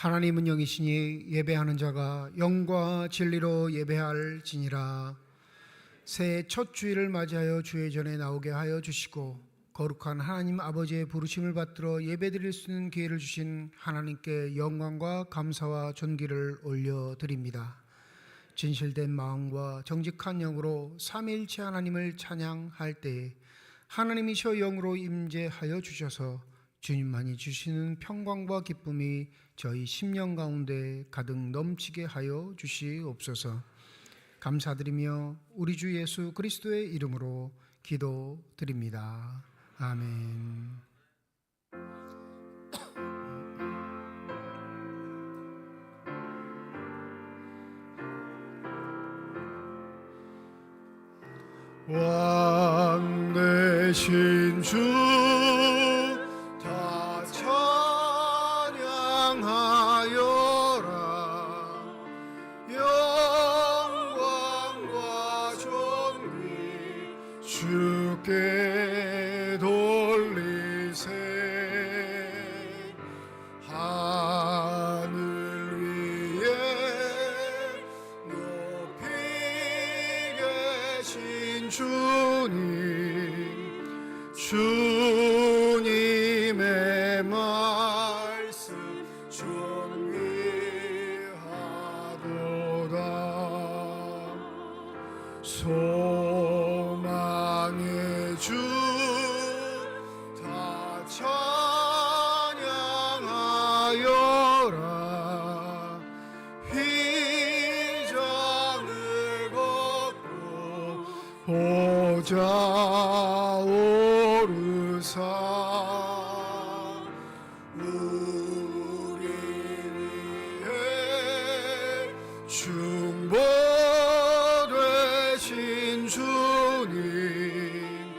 하나님은 영이시니 예배하는 자가 영과 진리로 예배할지니라. 새해 첫 주일을 맞이하여 주의 전에 나오게 하여 주시고 거룩한 하나님 아버지의 부르심을 받들어 예배드릴 수 있는 기회를 주신 하나님께 영광과 감사와 존귀를 올려드립니다. 진실된 마음과 정직한 영으로 삼위일체 하나님을 찬양할 때에 하나님이셔 영으로 임재하여 주셔서 주님만이 주시는 평강과 기쁨이 저희 심령 가운데 가득 넘치게 하여 주시옵소서. 감사드리며 우리 주 예수 그리스도의 이름으로 기도드립니다. 아멘. 왕 되신 주 다 찬양하여라. 영광과 존귀 주께 돌리세. 하늘 위에 높이 계신 주님의 말씀 존귀하도다. 소망의 주 다 찬양하여라. 휘장을 걷고 보좌 오르사 우리 위해 중보되신 주님,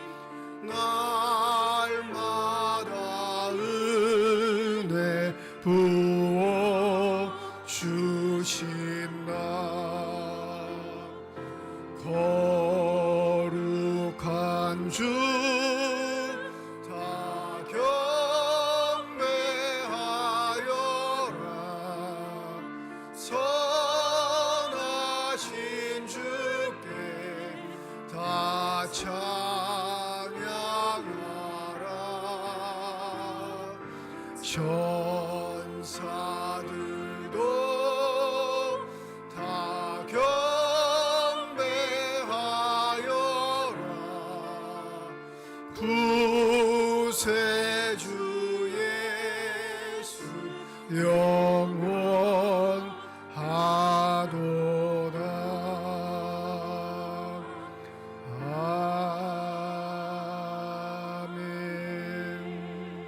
날마다 은혜 부어 주신다. 거룩한 주 다 경배하여라. 선하신 주께 다 찬양하라. 천사들도 다 경배하여라. 구세주 예수 영원하도다. 아멘.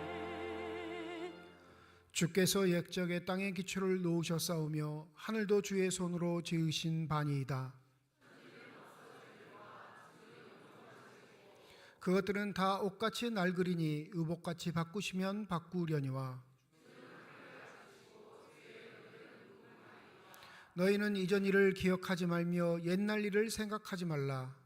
주께서 옛적에 땅의 기초를 놓으셨사오며 하늘도 주의 손으로 지으신 바니이다. 그것들은 다 옷같이 낡으리니 의복같이 바꾸시면 바꾸려니와. 너희는 이전 일을 기억하지 말며 옛날 일을 생각하지 말라.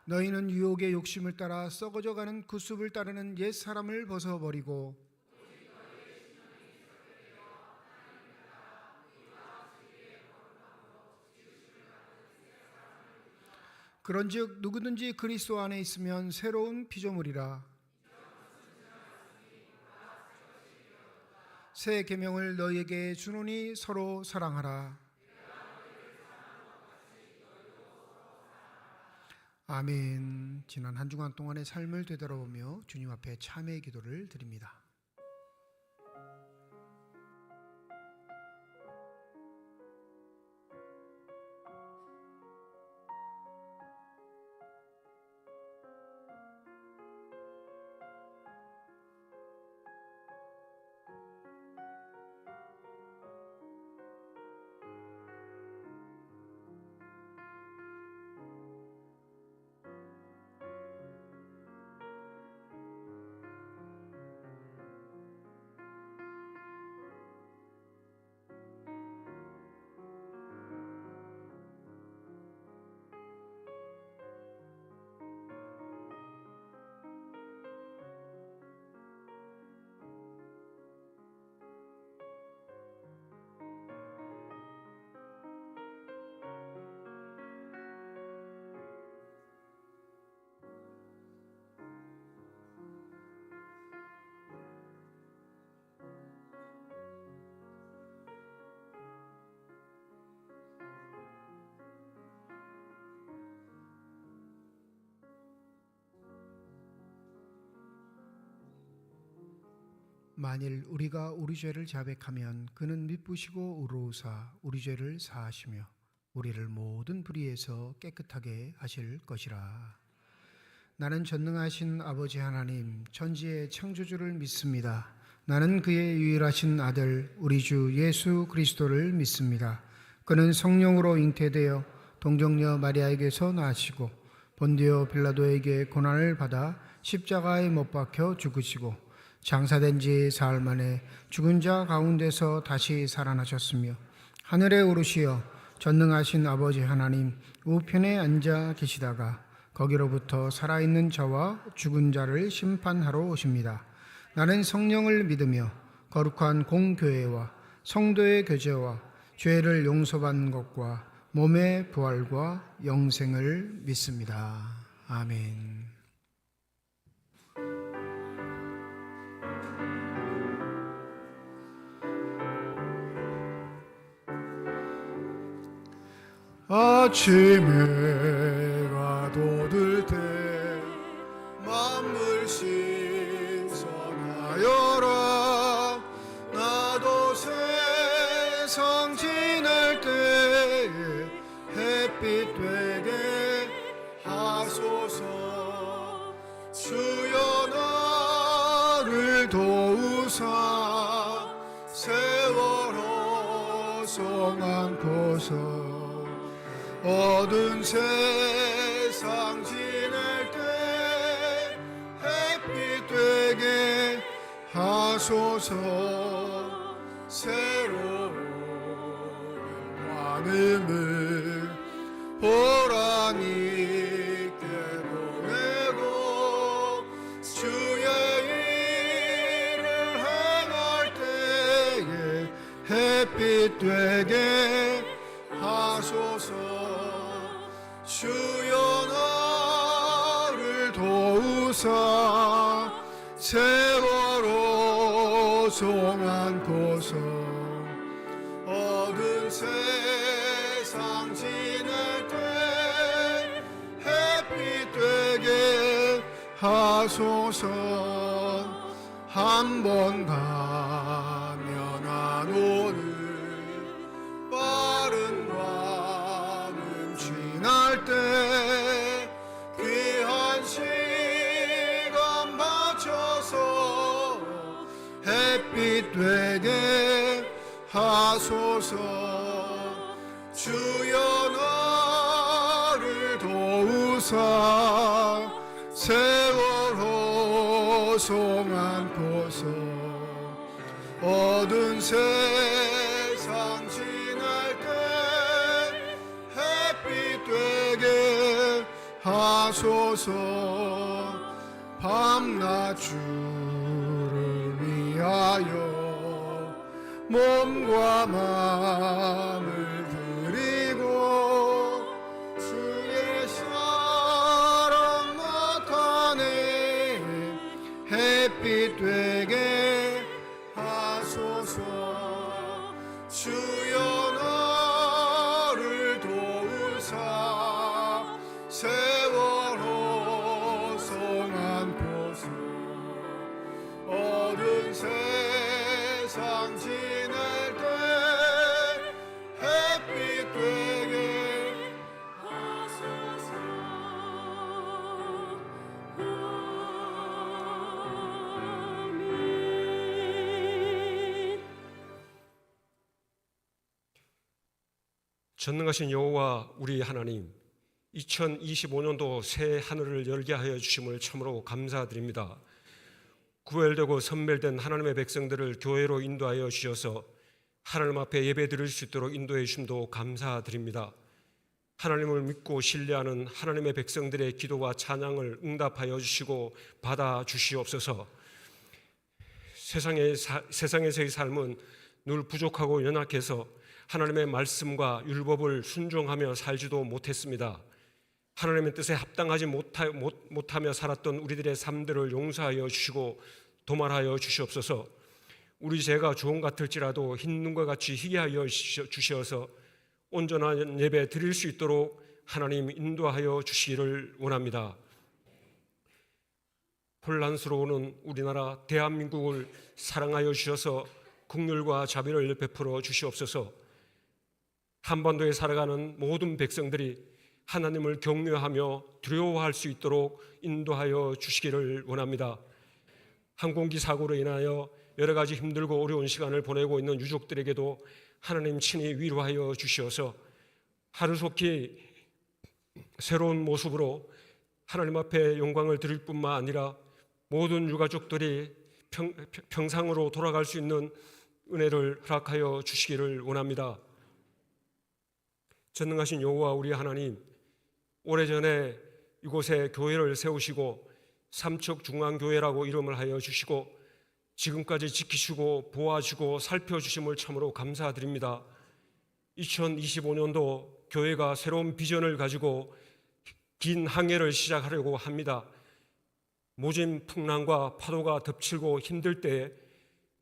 너희는 유혹의 욕심을 따라 썩어져가는 구습을 따르는 옛사람을 벗어버리고 그런즉 누구든지 그리스도 안에 있으면 새로운 피조물이라. 새 계명을 너희에게 주노니 서로 사랑하라. 아멘. 지난 한 주간 동안의 삶을 되돌아보며 주님 앞에 참회의 기도를 드립니다. 만일 우리가 우리 죄를 자백하면 그는 미쁘시고 의로우사 우리 죄를 사하시며 우리를 모든 불의에서 깨끗하게 하실 것이라. 나는 전능하신 아버지 하나님 천지의 창조주를 믿습니다. 나는 그의 유일하신 아들 우리 주 예수 그리스도를 믿습니다. 그는 성령으로 잉태되어 동정녀 마리아에게서 나시고 본디오 빌라도에게 고난을 받아 십자가에 못 박혀 죽으시고 장사된 지 사흘 만에 죽은 자 가운데서 다시 살아나셨으며 하늘에 오르시어 전능하신 아버지 하나님 우편에 앉아 계시다가 거기로부터 살아있는 자와 죽은 자를 심판하러 오십니다. 나는 성령을 믿으며 거룩한 공교회와 성도의 교제와 죄를 용서받는 것과 몸의 부활과 영생을 믿습니다. 아멘. 아침에 해가 돋을 때 만물 신선하여라. 나도 세상 지낼 때에 햇빛 되게 하소서. 주여 나를 도우사 세월호 성안고서 어두운 세상 지낼 때 햇빛 되게 하소서. 새로운 관음을 보람 있게 보내고 주의 일을 행할 때에 햇빛 되게 하소서. 주여 나를 도우사 세월호 송안고서 어두운 세상 지낼 때 햇빛 되게 하소서. 한 번 가면 안 오는 빠른 관음 지날 때 귀한 시간 맞춰서 햇빛 되게 하소서. 주여 나를 도우사 세월호 송안고서 어두운 세상 지날 때 햇빛 되게 하소서. 밤낮 주를 위하여 몸과 마음을 드리고 주의 사랑 나타내 햇빛 되게 하소서. 주여 나를 도우사 세월호 송안고서 어두운 세상 지낼 때 햇빛 되게 하소서. 아멘. 전능하신 여호와 우리 하나님, 2025년도 새 하늘을 열게 하여 주심을 참으로 감사드립니다. 구별되고 선별된 하나님의 백성들을 교회로 인도하여 주셔서 하나님 앞에 예배 드릴 수 있도록 인도해 주심도 감사드립니다. 하나님을 믿고 신뢰하는 하나님의 백성들의 기도와 찬양을 응답하여 주시고 받아 주시옵소서. 세상에서의 삶은 늘 부족하고 연약해서 하나님의 말씀과 율법을 순종하며 살지도 못했습니다. 하나님의 뜻에 합당하지 못하며 살았던 우리들의 삶들을 용서하여 주시고 도말하여 주시옵소서. 우리 죄가 주홍 같을지라도 흰 눈과 같이 희게 하여 주시어서 온전한 예배 드릴 수 있도록 하나님 인도하여 주시기를 원합니다. 혼란스러운 우리나라 대한민국을 사랑하여 주셔서 긍휼과 자비를 베풀어 주시옵소서. 한반도에 살아가는 모든 백성들이 하나님을 경외하며 두려워할 수 있도록 인도하여 주시기를 원합니다. 항공기 사고로 인하여 여러 가지 힘들고 어려운 시간을 보내고 있는 유족들에게도 하나님 친히 위로하여 주시어서 하루속히 새로운 모습으로 하나님 앞에 영광을 드릴 뿐만 아니라 모든 유가족들이 평상으로 돌아갈 수 있는 은혜를 허락하여 주시기를 원합니다. 전능하신 여호와 우리 하나님, 오래전에 이곳에 교회를 세우시고 삼척중앙교회라고 이름을 하여 주시고 지금까지 지키시고 보아주고 살펴주심을 참으로 감사드립니다. 2025년도 교회가 새로운 비전을 가지고 긴 항해를 시작하려고 합니다. 모진 풍랑과 파도가 덮치고 힘들 때에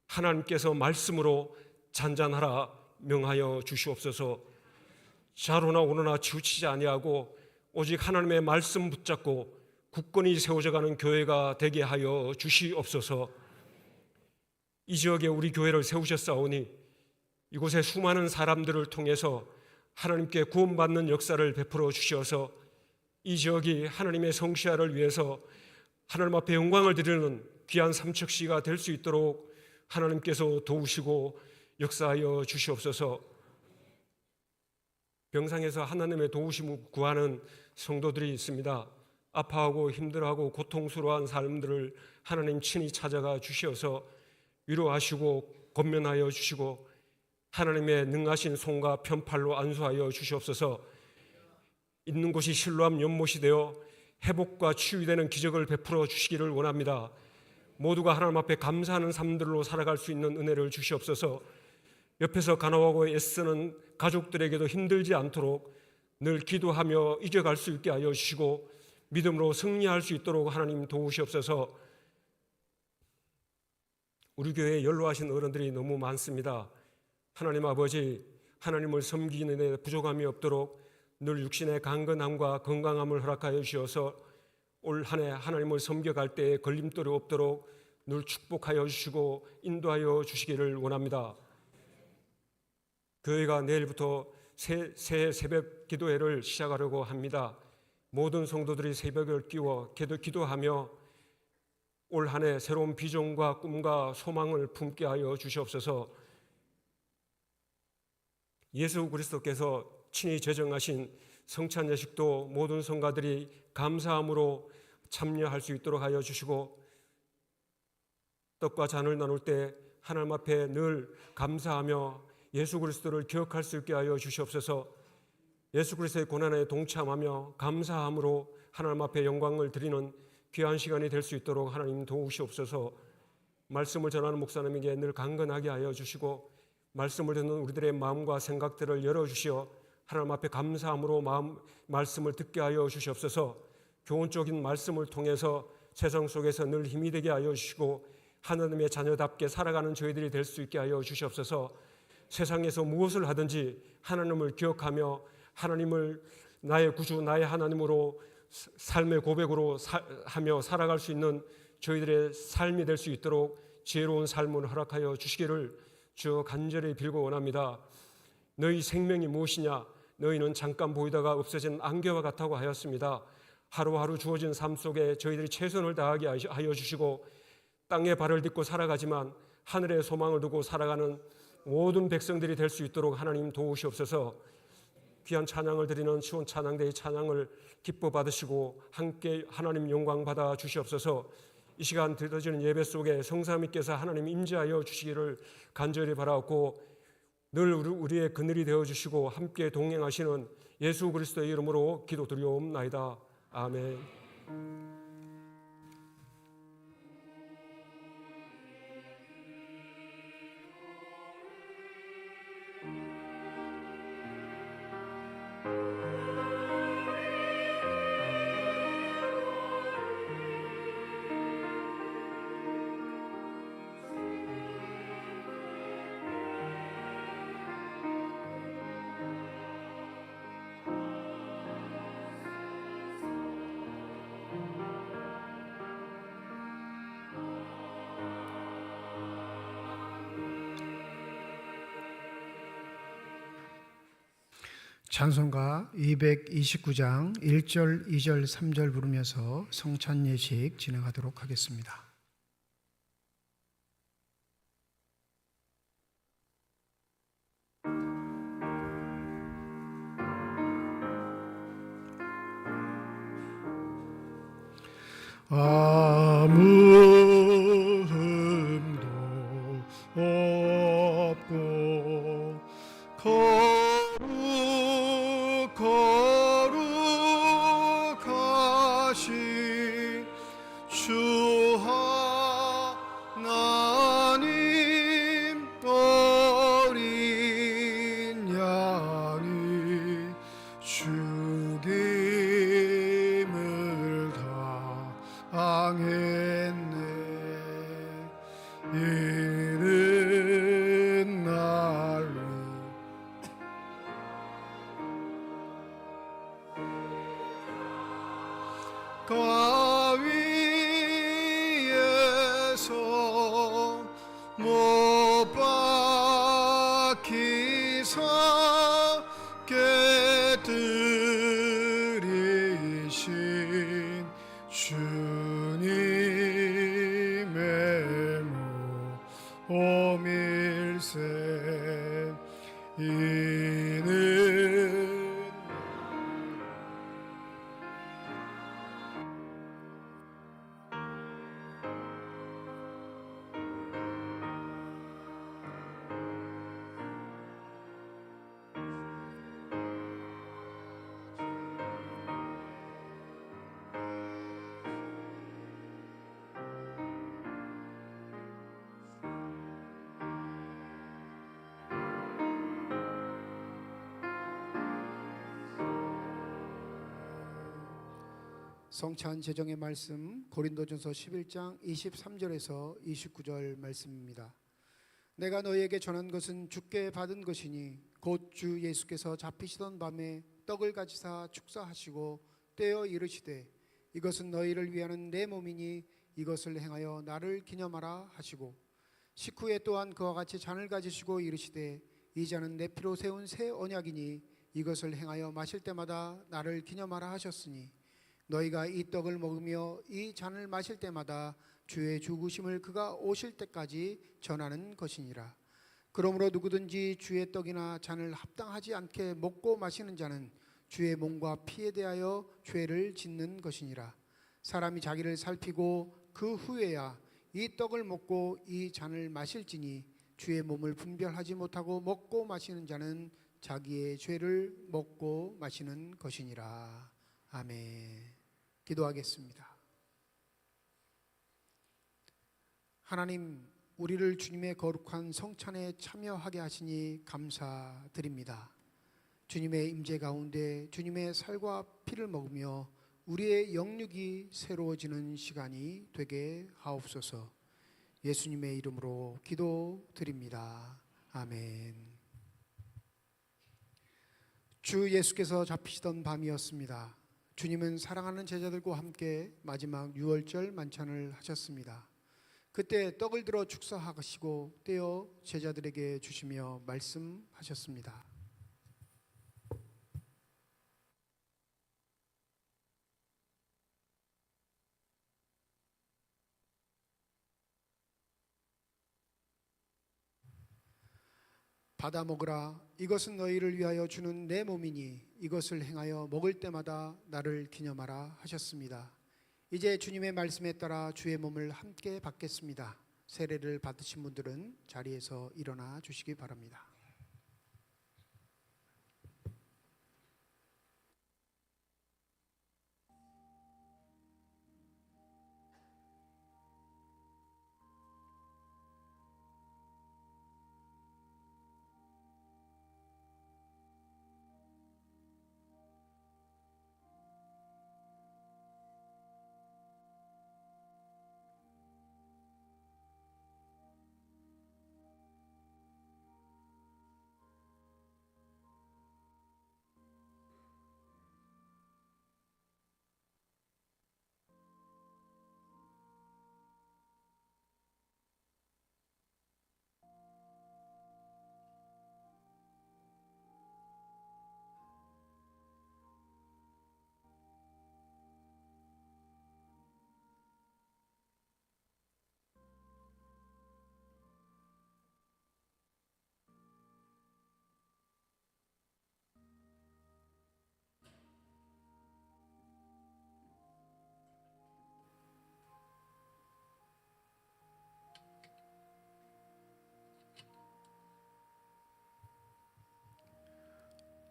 하나님께서 말씀으로 잔잔하라 명하여 주시옵소서. 좌로나 우로나 치우치지 아니하고 오직 하나님의 말씀 붙잡고 굳건히 세워져 가는 교회가 되게 하여 주시옵소서. 이 지역에 우리 교회를 세우셨사오니 이곳에 수많은 사람들을 통해서 하나님께 구원받는 역사를 베풀어 주셔서 이 지역이 하나님의 성시아를 위해서 하나님 앞에 영광을 드리는 귀한 삼척시가 될 수 있도록 하나님께서 도우시고 역사하여 주시옵소서. 병상에서 하나님의 도우심을 구하는 성도들이 있습니다. 아파하고 힘들어하고 고통스러워한 사람들을 하나님 친히 찾아가 주시어서 위로하시고 권면하여 주시고 하나님의 능하신 손과 편팔로 안수하여 주시옵소서. 있는 곳이 실로암 연못이 되어 회복과 치유되는 기적을 베풀어 주시기를 원합니다. 모두가 하나님 앞에 감사하는 삶들로 살아갈 수 있는 은혜를 주시옵소서. 옆에서 간호하고 애쓰는 가족들에게도 힘들지 않도록 늘 기도하며 이겨갈 수 있게 하여 주시고 믿음으로 승리할 수 있도록 하나님 도우시옵소서. 우리 교회에 연로하신 어른들이 너무 많습니다. 하나님 아버지, 하나님을 섬기는 데 부족함이 없도록 늘 육신의 강건함과 건강함을 허락하여 주셔서 올 한 해 하나님을 섬겨갈 때에 걸림돌이 없도록 늘 축복하여 주시고 인도하여 주시기를 원합니다. 교회가 내일부터 새해 새벽 기도회를 시작하려고 합니다. 모든 성도들이 새벽을 끼워 기도하며 올 한 해 새로운 비전과 꿈과 소망을 품게 하여 주시옵소서. 예수 그리스도께서 친히 제정하신 성찬 예식도 모든 성가들이 감사함으로 참여할 수 있도록 하여 주시고 떡과 잔을 나눌 때 하나님 앞에 늘 감사하며 예수 그리스도를 기억할 수 있게 하여 주시옵소서. 예수 그리스도의 고난에 동참하며 감사함으로 하나님 앞에 영광을 드리는 귀한 시간이 될 수 있도록 하나님 도우시옵소서. 말씀을 전하는 목사님에게 늘 강건하게 하여 주시고 말씀을 듣는 우리들의 마음과 생각들을 열어주시어 하나님 앞에 감사함으로 말씀을 듣게 하여 주시옵소서. 교훈적인 말씀을 통해서 세상 속에서 늘 힘이 되게 하여 주시고 하나님의 자녀답게 살아가는 저희들이 될 수 있게 하여 주시옵소서. 세상에서 무엇을 하든지 하나님을 기억하며 하나님을 나의 구주 나의 하나님으로 삶의 고백으로 하며 살아갈 수 있는 저희들의 삶이 될 수 있도록 지혜로운 삶을 허락하여 주시기를 주여 간절히 빌고 원합니다. 너희 생명이 무엇이냐? 너희는 잠깐 보이다가 없어진 안개와 같다고 하였습니다. 하루하루 주어진 삶 속에 저희들이 최선을 다하게 하여 주시고 땅에 발을 딛고 살아가지만 하늘의 소망을 두고 살아가는 모든 백성들이 될 수 있도록 하나님 도우시옵소서. 귀한 찬양을 드리는 시온 찬양대의 찬양을 기뻐 받으시고 함께 하나님 영광 받아 주시옵소서. 이 시간 드려지는 예배 속에 성삼위께서 하나님 임재하여 주시기를 간절히 바라옵고 늘 우리의 그늘이 되어주시고 함께 동행하시는 예수 그리스도의 이름으로 기도드리옵나이다. 아멘. 찬송가 229장 1절, 2절, 3절 부르면서 성찬 예식 진행하도록 하겠습니다. 아무 흠도 없고 거룩하신 주 하나님 어린 양이 죽임을 당했네. 이른 날이 가위에서 못 박히사 깨뜨리신 주님의 몸일세. 이는 성찬 제정의 말씀 고린도전서 11장 23절에서 29절 말씀입니다. 내가 너희에게 전한 것은 주께 받은 것이니 곧 주 예수께서 잡히시던 밤에 떡을 가지사 축사하시고 떼어 이르시되 이것은 너희를 위하는 내 몸이니 이것을 행하여 나를 기념하라 하시고 식후에 또한 그와 같이 잔을 가지시고 이르시되 이 잔은 내 피로 세운 새 언약이니 이것을 행하여 마실 때마다 나를 기념하라 하셨으니 너희가 이 떡을 먹으며 이 잔을 마실 때마다 주의 죽으심을 그가 오실 때까지 전하는 것이니라. 그러므로 누구든지 주의 떡이나 잔을 합당하지 않게 먹고 마시는 자는 주의 몸과 피에 대하여 죄를 짓는 것이니라. 사람이 자기를 살피고 그 후에야 이 떡을 먹고 이 잔을 마실지니 주의 몸을 분별하지 못하고 먹고 마시는 자는 자기의 죄를 먹고 마시는 것이니라. 아멘. 기도하겠습니다. 하나님, 우리를 주님의 거룩한 성찬에 참여하게 하시니 감사드립니다. 주님의 임재 가운데 주님의 살과 피를 먹으며 우리의 영육이 새로워지는 시간이 되게 하옵소서. 예수님의 이름으로 기도드립니다. 아멘. 주 예수께서 잡히시던 밤이었습니다. 주님은 사랑하는 제자들과 함께 마지막 유월절 만찬을 하셨습니다. 그때 떡을 들어 축사하시고 떼어 제자들에게 주시며 말씀하셨습니다. 받아 먹으라. 이것은 너희를 위하여 주는 내 몸이니 이것을 행하여 먹을 때마다 나를 기념하라 하셨습니다. 이제 주님의 말씀에 따라 주의 몸을 함께 받겠습니다. 세례를 받으신 분들은 자리에서 일어나 주시기 바랍니다.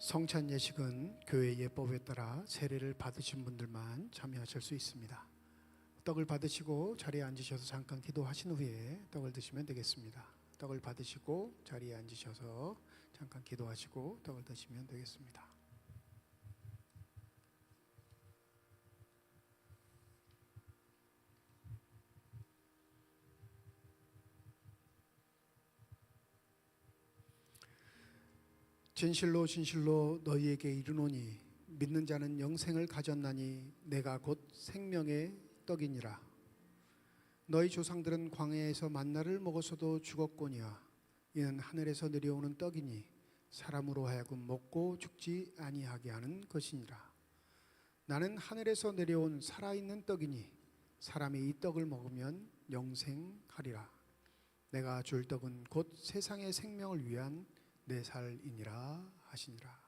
성찬 예식은 교회 예법에 따라 세례를 받으신 분들만 참여하실 수 있습니다. 떡을 받으시고 자리에 앉으셔서 잠깐 기도하신 후에 떡을 드시면 되겠습니다. 떡을 받으시고 자리에 앉으셔서 잠깐 기도하시고 떡을 드시면 되겠습니다. 진실로 진실로 너희에게 이르노니 믿는 자는 영생을 가졌나니 내가 곧 생명의 떡이니라. 너희 조상들은 광야에서 만나를 먹어서도 죽었거니와 이는 하늘에서 내려오는 떡이니 사람으로 하여금 먹고 죽지 아니하게 하는 것이니라. 나는 하늘에서 내려온 살아있는 떡이니 사람이 이 떡을 먹으면 영생하리라. 내가 줄 떡은 곧 세상의 생명을 위한 내 살이니라 하시니라.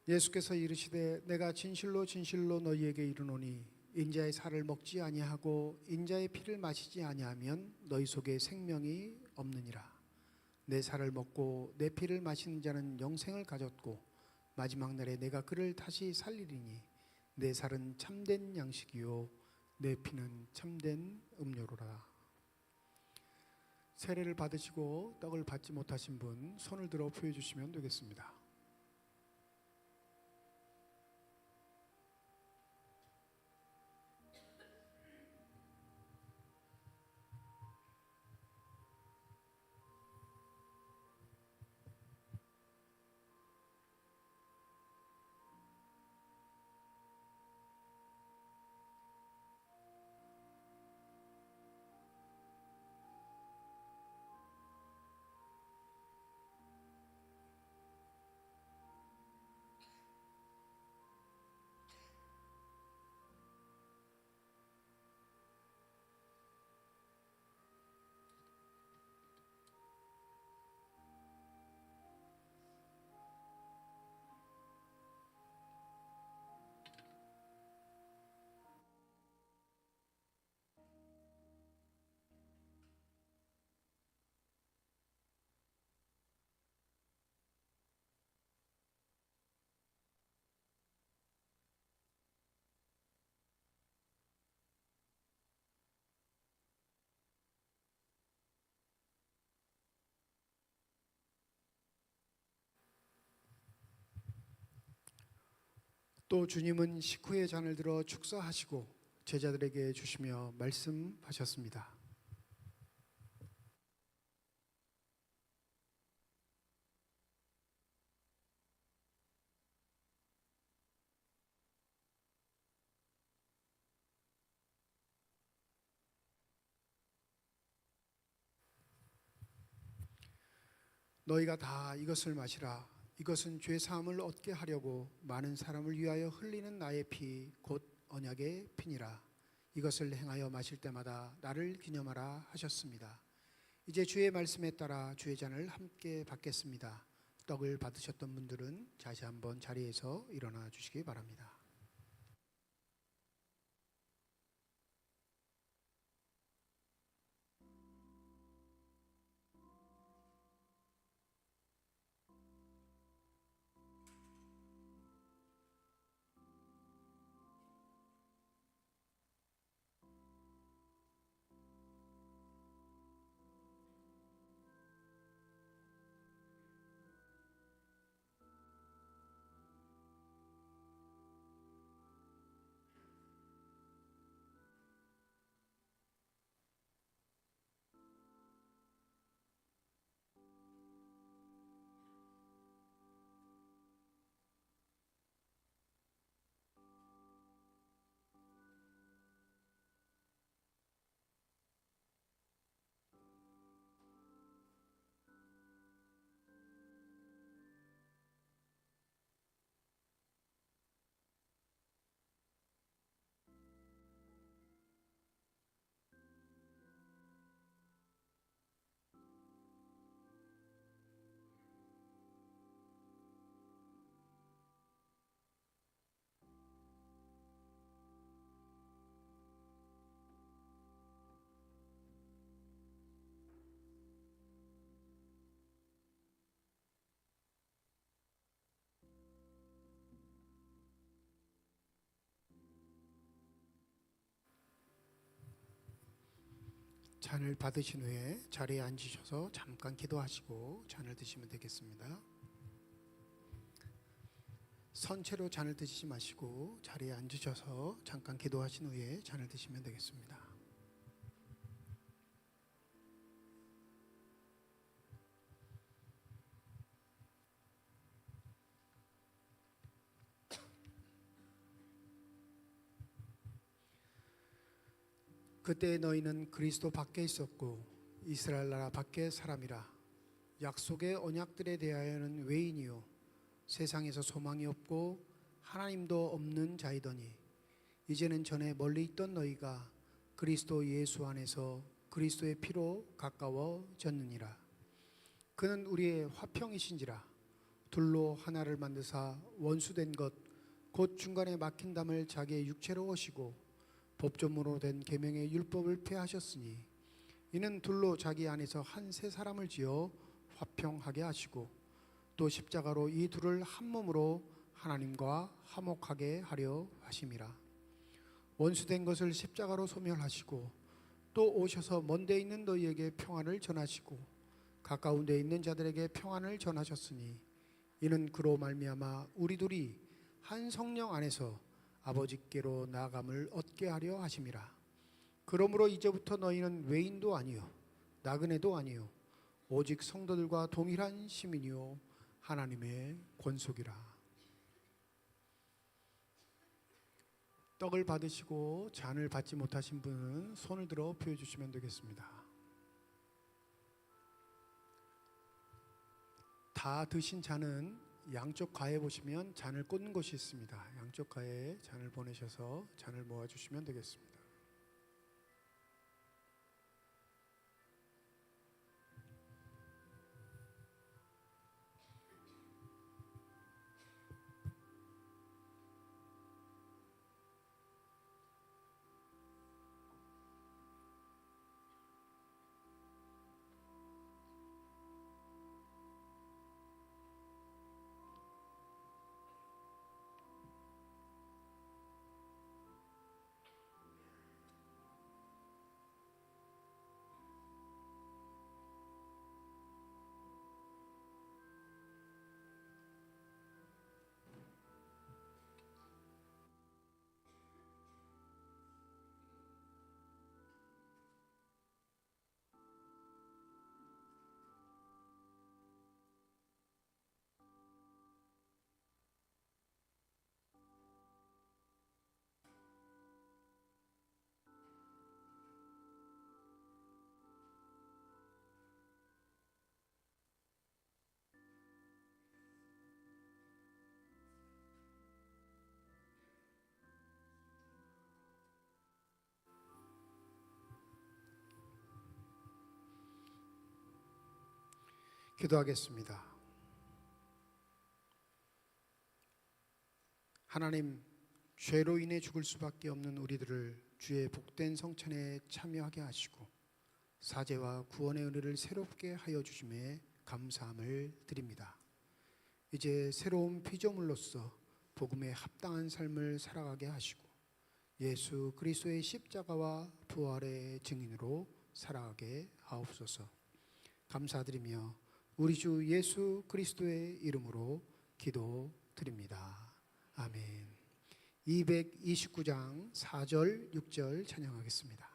예수께서 이르시되 내가 진실로 진실로 너희에게 이르노니 인자의 살을 먹지 아니하고 인자의 피를 마시지 아니하면 너희 속에 생명이 없느니라. 내 살을 먹고 내 피를 마시는 자는 영생을 가졌고 마지막 날에 내가 그를 다시 살리리니 내 살은 참된 양식이요 내 피는 참된 음료로라. 세례를 받으시고 떡을 받지 못하신 분 손을 들어 보여 주시면 되겠습니다. 또 주님은 식후에 잔을 들어 축사하시고 제자들에게 주시며 말씀하셨습니다. 너희가 다 이것을 마시라. 이것은 죄 사함을 얻게 하려고 많은 사람을 위하여 흘리는 나의 피 곧 언약의 피니라. 이것을 행하여 마실 때마다 나를 기념하라 하셨습니다. 이제 주의 말씀에 따라 주의 잔을 함께 받겠습니다. 떡을 받으셨던 분들은 다시 한번 자리에서 일어나 주시기 바랍니다. 잔을 받으신 후에 자리에 앉으셔서 잠깐 기도하시고 잔을 드시면 되겠습니다. 선체로 잔을 드시지 마시고 자리에 앉으셔서 잠깐 기도하신 후에 잔을 드시면 되겠습니다. 그때 너희는 그리스도 밖에 있었고 이스라엘 나라 밖의 사람이라. 약속의 언약들에 대하여는 외인이요 세상에서 소망이 없고 하나님도 없는 자이더니 이제는 전에 멀리 있던 너희가 그리스도 예수 안에서 그리스도의 피로 가까워졌느니라. 그는 우리의 화평이신지라. 둘로 하나를 만드사 원수된 것 곧 중간에 막힌 담을 자기의 육체로 오시고 법조문으로 된 계명의 율법을 폐하셨으니 이는 둘로 자기 안에서 한 새 사람을 지어 화평하게 하시고 또 십자가로 이 둘을 한 몸으로 하나님과 화목하게 하려 하심이라. 원수된 것을 십자가로 소멸하시고 또 오셔서 먼 데 있는 너희에게 평안을 전하시고 가까운 데 있는 자들에게 평안을 전하셨으니 이는 그로 말미암아 우리 둘이 한 성령 안에서 아버지께로 나아감을 얻게 하려 하심이라. 그러므로 이제부터 너희는 외인도 아니요 나그네도 아니요 오직 성도들과 동일한 시민이요 하나님의 권속이라. 떡을 받으시고 잔을 받지 못하신 분은 손을 들어 보여주시면 되겠습니다. 다 드신 잔은 양쪽 가에 보시면 잔을 꽂는 곳이 있습니다. 양쪽 가에 잔을 보내셔서 잔을 모아주시면 되겠습니다. 기도하겠습니다. 하나님, 죄로 인해 죽을 수밖에 없는 우리들을 주의 복된 성찬에 참여하게 하시고 사죄와 구원의 은혜를 새롭게 하여 주심에 감사함을 드립니다. 이제 새로운 피조물로서 복음에 합당한 삶을 살아가게 하시고 예수 그리스도의 십자가와 부활의 증인으로 살아가게 하옵소서. 감사드리며 우리 주 예수 그리스도의 이름으로 기도드립니다. 아멘. 229장 4절 6절 찬양하겠습니다.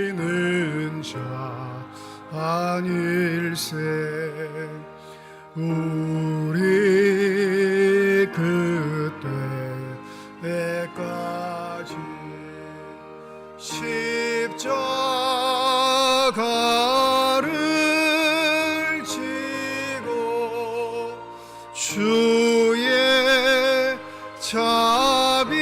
마시는 자 아닐세 우리 그때까지 십자가를 지고 주의 자비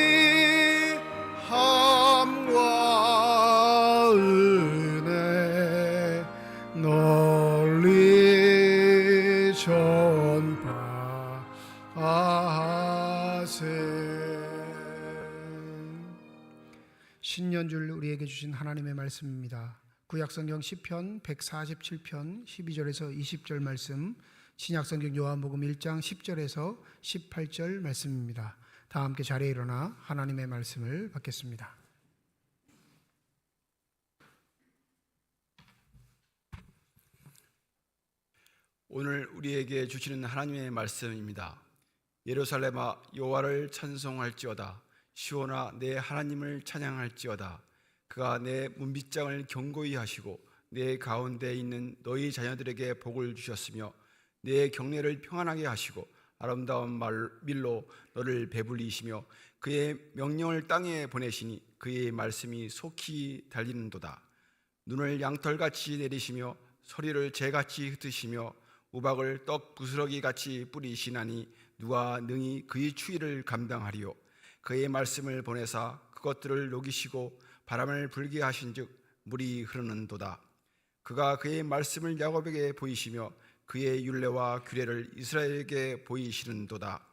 신년주를 우리에게 주신 하나님의 말씀입니다. 구약성경 시편 147편 12절에서 20절 말씀, 신약성경 요한복음 1장 10절에서 18절 말씀입니다. 다 함께 자리에 일어나 하나님의 말씀을 받겠습니다. 오늘 우리에게 주시는 하나님의 말씀입니다. 예루살렘아 여호와를 찬송할지어다. 시온아 내 하나님을 찬양할지어다. 그가 내 문빗장을 견고히 하시고 내 가운데 있는 너희 자녀들에게 복을 주셨으며 내 경내를 평안하게 하시고 아름다운 밀로 너를 배불리시며 그의 명령을 땅에 보내시니 그의 말씀이 속히 달리는도다. 눈을 양털같이 내리시며 소리를 재같이 흩으시며 우박을 떡 부스러기같이 뿌리시나니 누가 능히 그의 추위를 감당하리요. 그의 말씀을 보내사 그것들을 녹이시고 바람을 불게 하신즉 물이 흐르는도다. 그가 그의 말씀을 야곱에게 보이시며 그의 율례와 규례를 이스라엘에게 보이시는도다.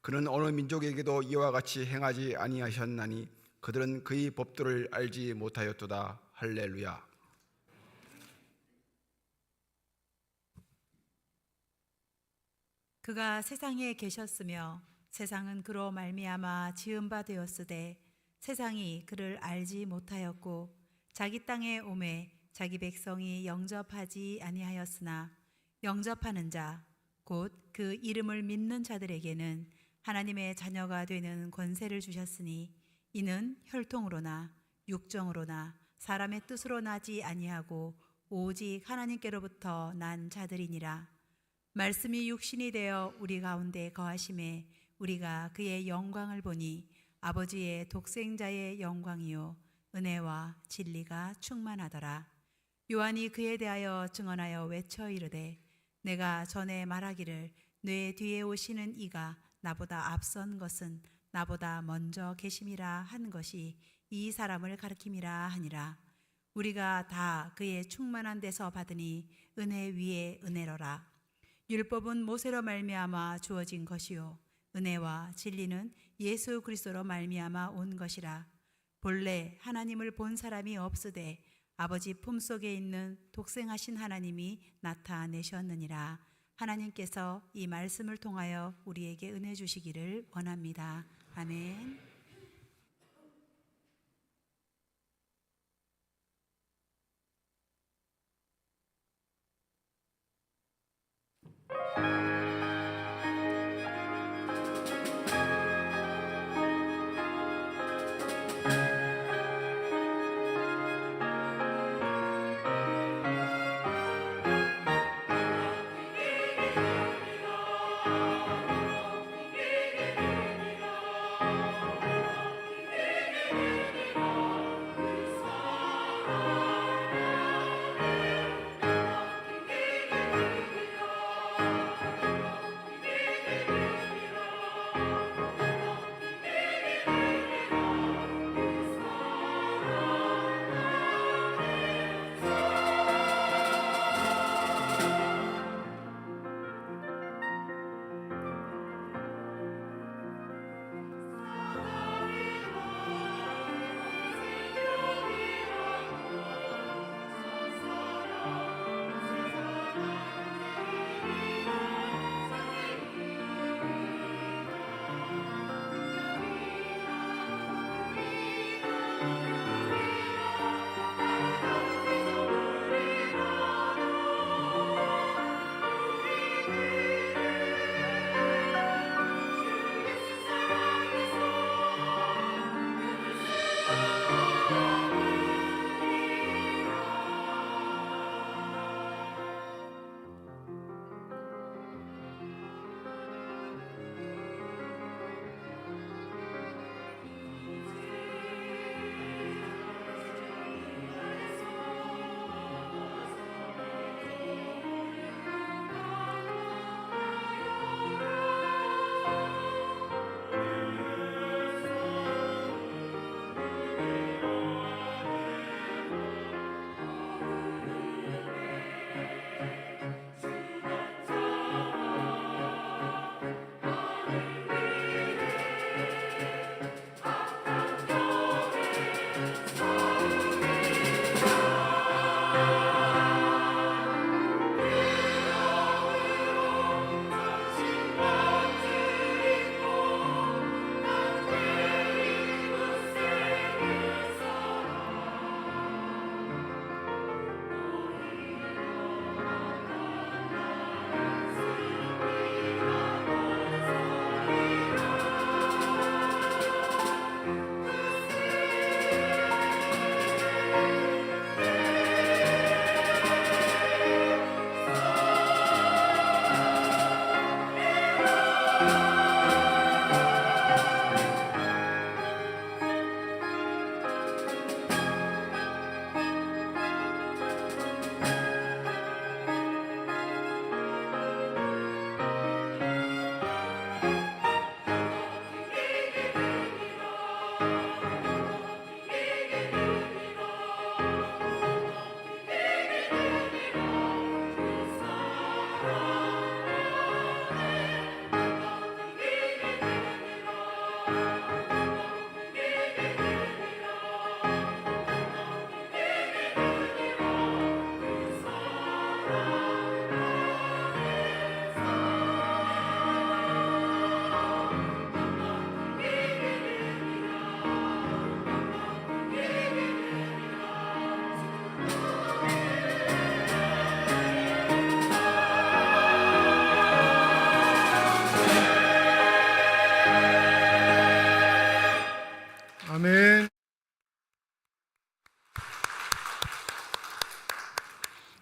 그는 어느 민족에게도 이와 같이 행하지 아니하셨나니 그들은 그의 법도를 알지 못하였도다. 할렐루야. 그가 세상에 계셨으며 세상은 그로 말미암아 지은 바 되었으되 세상이 그를 알지 못하였고 자기 땅에 오매 자기 백성이 영접하지 아니하였으나 영접하는 자 곧 그 이름을 믿는 자들에게는 하나님의 자녀가 되는 권세를 주셨으니 이는 혈통으로나 육정으로나 사람의 뜻으로 나지 아니하고 오직 하나님께로부터 난 자들이니라. 말씀이 육신이 되어 우리 가운데 거하심에 우리가 그의 영광을 보니 아버지의 독생자의 영광이요 은혜와 진리가 충만하더라. 요한이 그에 대하여 증언하여 외쳐 이르되 내가 전에 말하기를 내 뒤에 오시는 이가 나보다 앞선 것은 나보다 먼저 계심이라 한 것이 이 사람을 가리킴이라 하니라. 우리가 다 그의 충만한 데서 받으니 은혜 위에 은혜로라. 율법은 모세로 말미암아 주어진 것이요 은혜와 진리는 예수 그리스도로 말미암아 온 것이라. 본래 하나님을 본 사람이 없으되 아버지 품속에 있는 독생하신 하나님이 나타내셨느니라. 하나님께서 이 말씀을 통하여 우리에게 은혜 주시기를 원합니다. 아멘.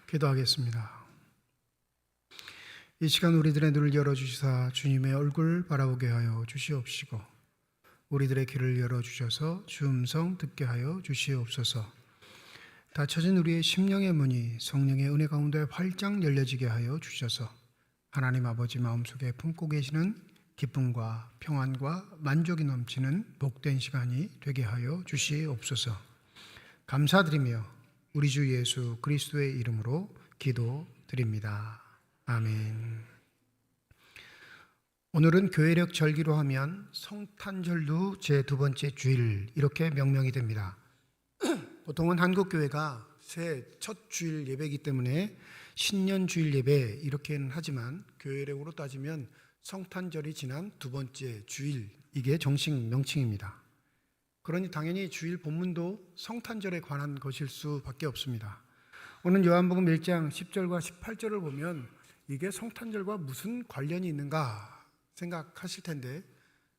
기도하겠습니다. 이 시간 우리들의 눈을 열어주시사 주님의 얼굴 바라보게 하여 주시옵시고 우리들의 귀를 열어주셔서 주 음성 듣게 하여 주시옵소서. 닫혀진 우리의 심령의 문이 성령의 은혜 가운데 활짝 열려지게 하여 주셔서 하나님 아버지 마음속에 품고 계시는 기쁨과 평안과 만족이 넘치는 복된 시간이 되게 하여 주시옵소서. 감사드리며 우리 주 예수 그리스도의 이름으로 기도드립니다. 아멘. 오늘은 교회력 절기로 하면 성탄절도 제2번째 주일 이렇게 명명이 됩니다. 보통은 한국교회가 새해 첫 주일 예배이기 때문에 신년 주일 예배 이렇게는 하지만 교회력으로 따지면 성탄절이 지난 두 번째 주일, 이게 정식 명칭입니다. 그러니 당연히 주일 본문도 성탄절에 관한 것일 수밖에 없습니다. 오늘 요한복음 1장 10절과 18절을 보면 이게 성탄절과 무슨 관련이 있는가 생각하실 텐데,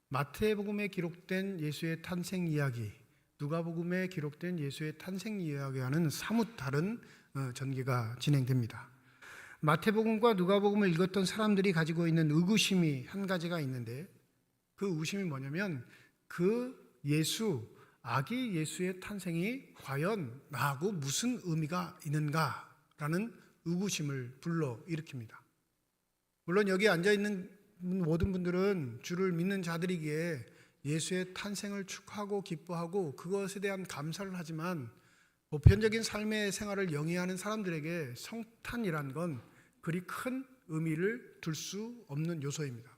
마태복음에 기록된 예수의 탄생 이야기, 누가복음에 기록된 예수의 탄생 이야기와는 사뭇 다른 전개가 진행됩니다. 마태복음과 누가복음을 읽었던 사람들이 가지고 있는 의구심이 한 가지가 있는데, 그 의구심이 뭐냐면 그 예수, 아기 예수의 탄생이 과연 나하고 무슨 의미가 있는가라는 의구심을 불러일으킵니다. 물론 여기 앉아있는 모든 분들은 주를 믿는 자들이기에 예수의 탄생을 축하하고 기뻐하고 그것에 대한 감사를 하지만 보편적인 삶의 생활을 영위하는 사람들에게 성탄이란 건 그리 큰 의미를 둘 수 없는 요소입니다.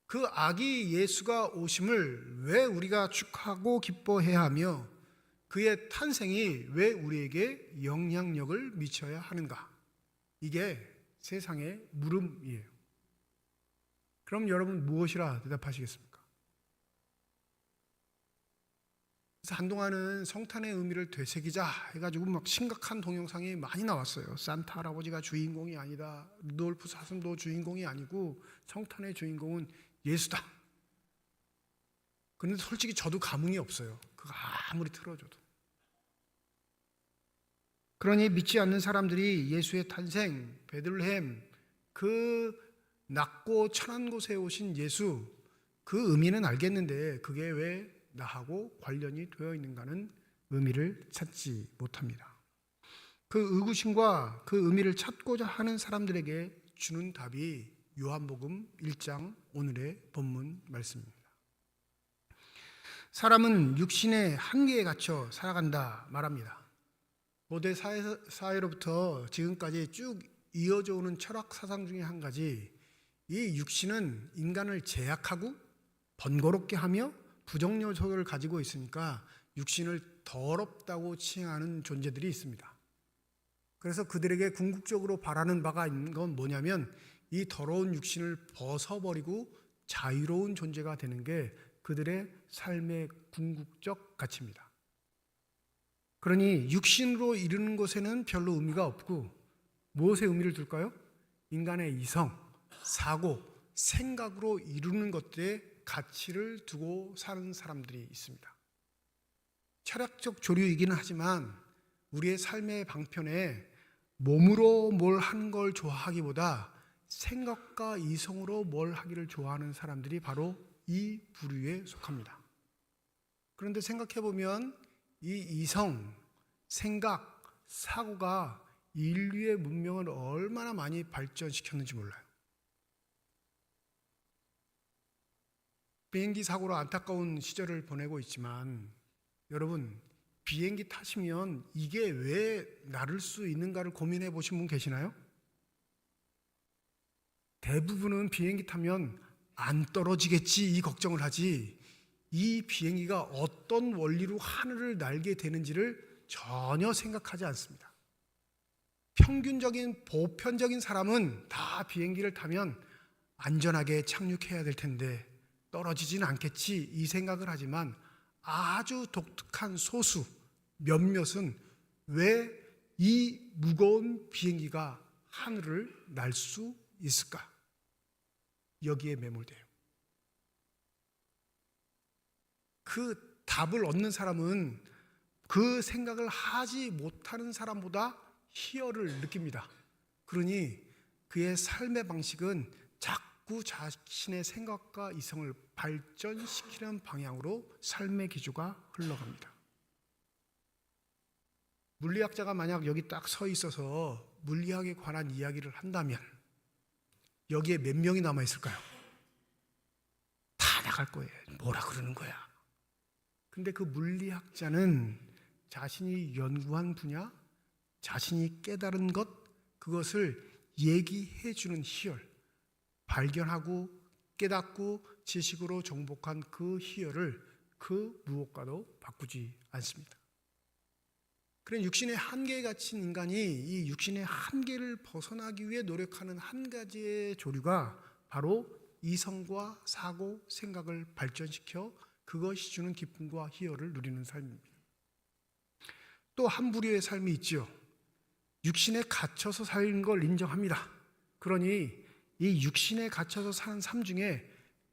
그 아기 예수가 오심을 왜 우리가 축하하고 기뻐해야 하며 그의 탄생이 왜 우리에게 영향력을 미쳐야 하는가? 이게 세상의 물음이에요. 그럼 여러분 무엇이라 대답하시겠습니까? 그래서 한동안은 성탄의 의미를 되새기자 해가지고 막 심각한 동영상이 많이 나왔어요. 산타 할아버지가 주인공이 아니다. 루돌프 사슴도 주인공이 아니고 성탄의 주인공은 예수다. 그런데 솔직히 저도 감흥이 없어요. 그거 아무리 틀어줘도. 그러니 믿지 않는 사람들이 예수의 탄생, 베들레헴, 그 낮고 천한 곳에 오신 예수, 그 의미는 알겠는데 그게 왜 나하고 관련이 되어 있는가는 의미를 찾지 못합니다. 그 의구심과 그 의미를 찾고자 하는 사람들에게 주는 답이 요한복음 1장 오늘의 본문 말씀입니다. 사람은 육신의 한계에 갇혀 살아간다 말합니다. 고대 사회로부터 지금까지 쭉 이어져 오는 철학 사상 중에 한 가지, 이 육신은 인간을 제약하고 번거롭게 하며 부정 요소를 가지고 있으니까 육신을 더럽다고 칭하는 존재들이 있습니다. 그래서 그들에게 궁극적으로 바라는 바가 있는 건 뭐냐면 이 더러운 육신을 벗어버리고 자유로운 존재가 되는 게 그들의 삶의 궁극적 가치입니다. 그러니 육신으로 이루는 것에는 별로 의미가 없고 무엇에 의미를 둘까요? 인간의 이성, 사고, 생각으로 이루는 것들에 가치를 두고 사는 사람들이 있습니다. 철학적 조류이기는 하지만 우리의 삶의 방편에 몸으로 뭘 하는 걸 좋아하기보다 생각과 이성으로 뭘 하기를 좋아하는 사람들이 바로 이 부류에 속합니다. 그런데 생각해보면 이 이성, 생각, 사고가 인류의 문명을 얼마나 많이 발전시켰는지 몰라요. 비행기 사고로 안타까운 시절을 보내고 있지만 여러분, 비행기 타시면 이게 왜 나를 수 있는가를 고민해 보신 분 계시나요? 대부분은 비행기 타면 안 떨어지겠지 이 걱정을 하지, 이 비행기가 어떤 원리로 하늘을 날게 되는지를 전혀 생각하지 않습니다. 평균적인 보편적인 사람은 다 비행기를 타면 안전하게 착륙해야 될 텐데 떨어지진 않겠지 이 생각을 하지만 아주 독특한 소수 몇몇은 왜 이 무거운 비행기가 하늘을 날 수 있을까? 여기에 매몰돼요. 그 답을 얻는 사람은 그 생각을 하지 못하는 사람보다 희열을 느낍니다. 그러니 그의 삶의 방식은 자꾸 자신의 생각과 이성을 발전시키는 방향으로 삶의 기조가 흘러갑니다. 물리학자가 만약 여기 딱 서 있어서 물리학에 관한 이야기를 한다면 여기에 몇 명이 남아 있을까요? 다 나갈 거예요. 뭐라 그러는 거야? 근데 그 물리학자는 자신이 연구한 분야, 자신이 깨달은 것, 그것을 얘기해 주는 희열, 발견하고 깨닫고 지식으로 정복한 그 희열을 그 무엇과도 바꾸지 않습니다. 그런 육신의 한계에 갇힌 인간이 이 육신의 한계를 벗어나기 위해 노력하는 한 가지의 조류가 바로 이성과 사고, 생각을 발전시켜 그것이 주는 기쁨과 희열을 누리는 삶입니다. 또 한 부류의 삶이 있지요. 육신에 갇혀서 사는 걸 인정합니다. 그러니 이 육신에 갇혀서 사는 삶 중에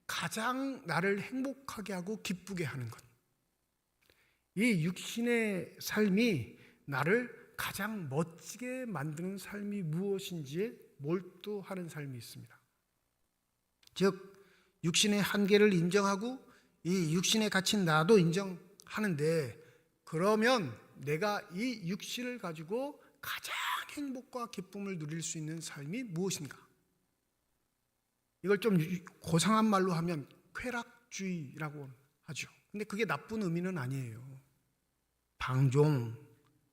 가장 나를 행복하게 하고 기쁘게 하는 것, 이 육신의 삶이 나를 가장 멋지게 만드는 삶이 무엇인지에 몰두하는 삶이 있습니다. 즉 육신의 한계를 인정하고 이 육신에 갇힌 나도 인정하는데, 그러면 내가 이 육신을 가지고 가장 행복과 기쁨을 누릴 수 있는 삶이 무엇인가? 이걸 좀 고상한 말로 하면 쾌락주의라고 하죠. 근데 그게 나쁜 의미는 아니에요. 방종,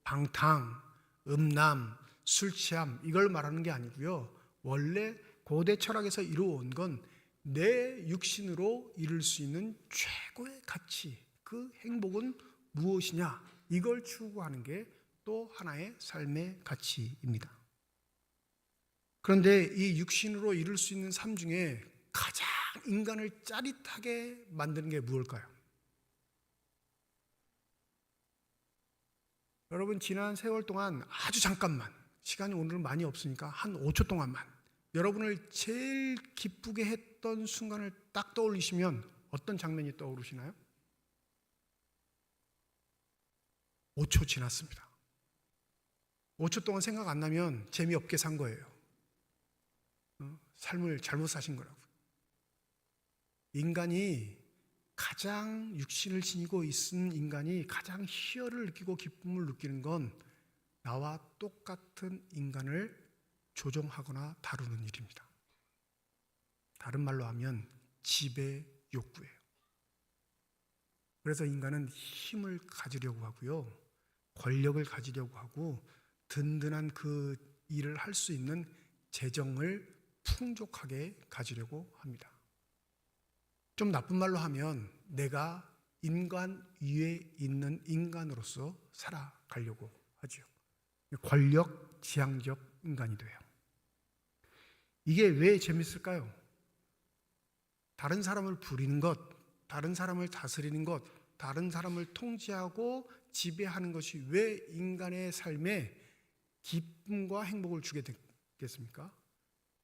방탕, 음란, 술취함 이걸 말하는 게 아니고요. 원래 고대 철학에서 이루어온 건 내 육신으로 이룰 수 있는 최고의 가치, 그 행복은 무엇이냐, 이걸 추구하는 게 또 하나의 삶의 가치입니다. 그런데 이 육신으로 이룰 수 있는 삶 중에 가장 인간을 짜릿하게 만드는 게 무엇일까요? 여러분, 지난 세월 동안 아주 잠깐만, 시간이 오늘은 많이 없으니까 한 5초 동안만 여러분을 제일 기쁘게 했던 순간을 딱 떠올리시면 어떤 장면이 떠오르시나요? 5초 지났습니다. 5초 동안 생각 안 나면 재미없게 산 거예요. 삶을 잘못 사신 거라고요. 인간이 가장 육신을 지니고 있는 인간이 가장 희열을 느끼고 기쁨을 느끼는 건 나와 똑같은 인간을 조종하거나 다루는 일입니다. 다른 말로 하면 지배 욕구예요. 그래서 인간은 힘을 가지려고 하고요, 권력을 가지려고 하고, 든든한 그 일을 할 수 있는 재정을 풍족하게 가지려고 합니다. 좀 나쁜 말로 하면 내가 인간 위에 있는 인간으로서 살아가려고 하죠. 권력 지향적 인간이 돼요. 이게 왜 재밌을까요? 다른 사람을 부리는 것, 다른 사람을 다스리는 것, 다른 사람을 통제하고 지배하는 것이 왜 인간의 삶에 기쁨과 행복을 주게 되겠습니까?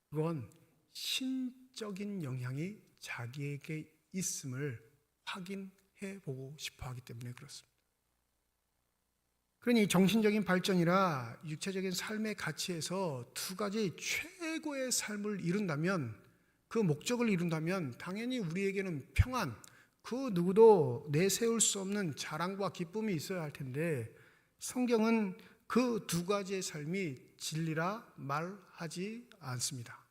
그건 신적인 영향이 자기에게 있음을 확인해 보고 싶어 하기 때문에 그렇습니다. 그러니 정신적인 발전이나 육체적인 삶의 가치에서 두 가지 최고의 삶을 이룬다면, 그 목적을 이룬다면 당연히 우리에게는 평안, 그 누구도 내세울 수 없는 자랑과 기쁨이 있어야 할 텐데, 성경은 그 두 가지의 삶이 진리라 말하지 않습니다.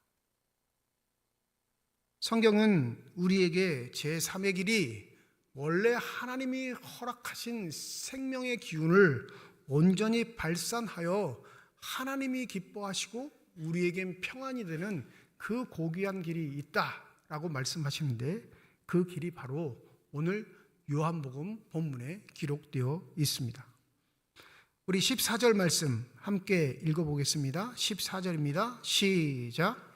성경은 우리에게 제3의 길이 원래 하나님이 허락하신 생명의 기운을 온전히 발산하여 하나님이 기뻐하시고 우리에겐 평안이 되는 그 고귀한 길이 있다라고 말씀하시는데, 그 길이 바로 오늘 요한복음 본문에 기록되어 있습니다. 우리 14절 말씀 함께 읽어보겠습니다. 14절입니다. 시작.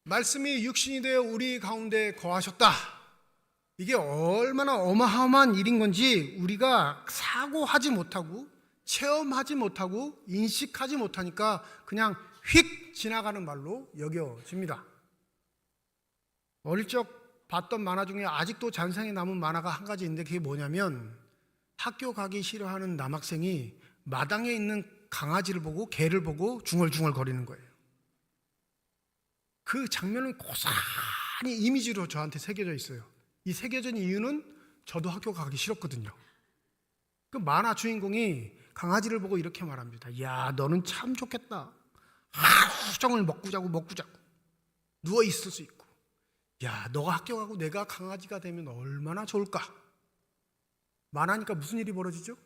말씀이 육신이 되어 우리 가운데 거하셨다. 이게 얼마나 어마어마한 일인 건지 우리가 사고하지 못하고 체험하지 못하고 인식하지 못하니까 그냥 휙 지나가는 말로 여겨집니다. 어릴 적 봤던 만화 중에 아직도 잔상에 남은 만화가 한 가지 있는데 그게 뭐냐면 학교 가기 싫어하는 남학생이 마당에 있는 강아지를 보고 개를 보고 중얼중얼 거리는 거예요. 그 장면은 고스란히 이미지로 저한테 새겨져 있어요. 이 새겨진 이유는 저도 학교 가기 싫었거든요. 그 만화 주인공이 강아지를 보고 이렇게 말합니다. 야, 너는 참 좋겠다. 하루 종일 먹고 자고 누워 있을 수 있고. 야, 너가 학교 가고 내가 강아지가 되면 얼마나 좋을까. 만화니까 무슨 일이 벌어지죠?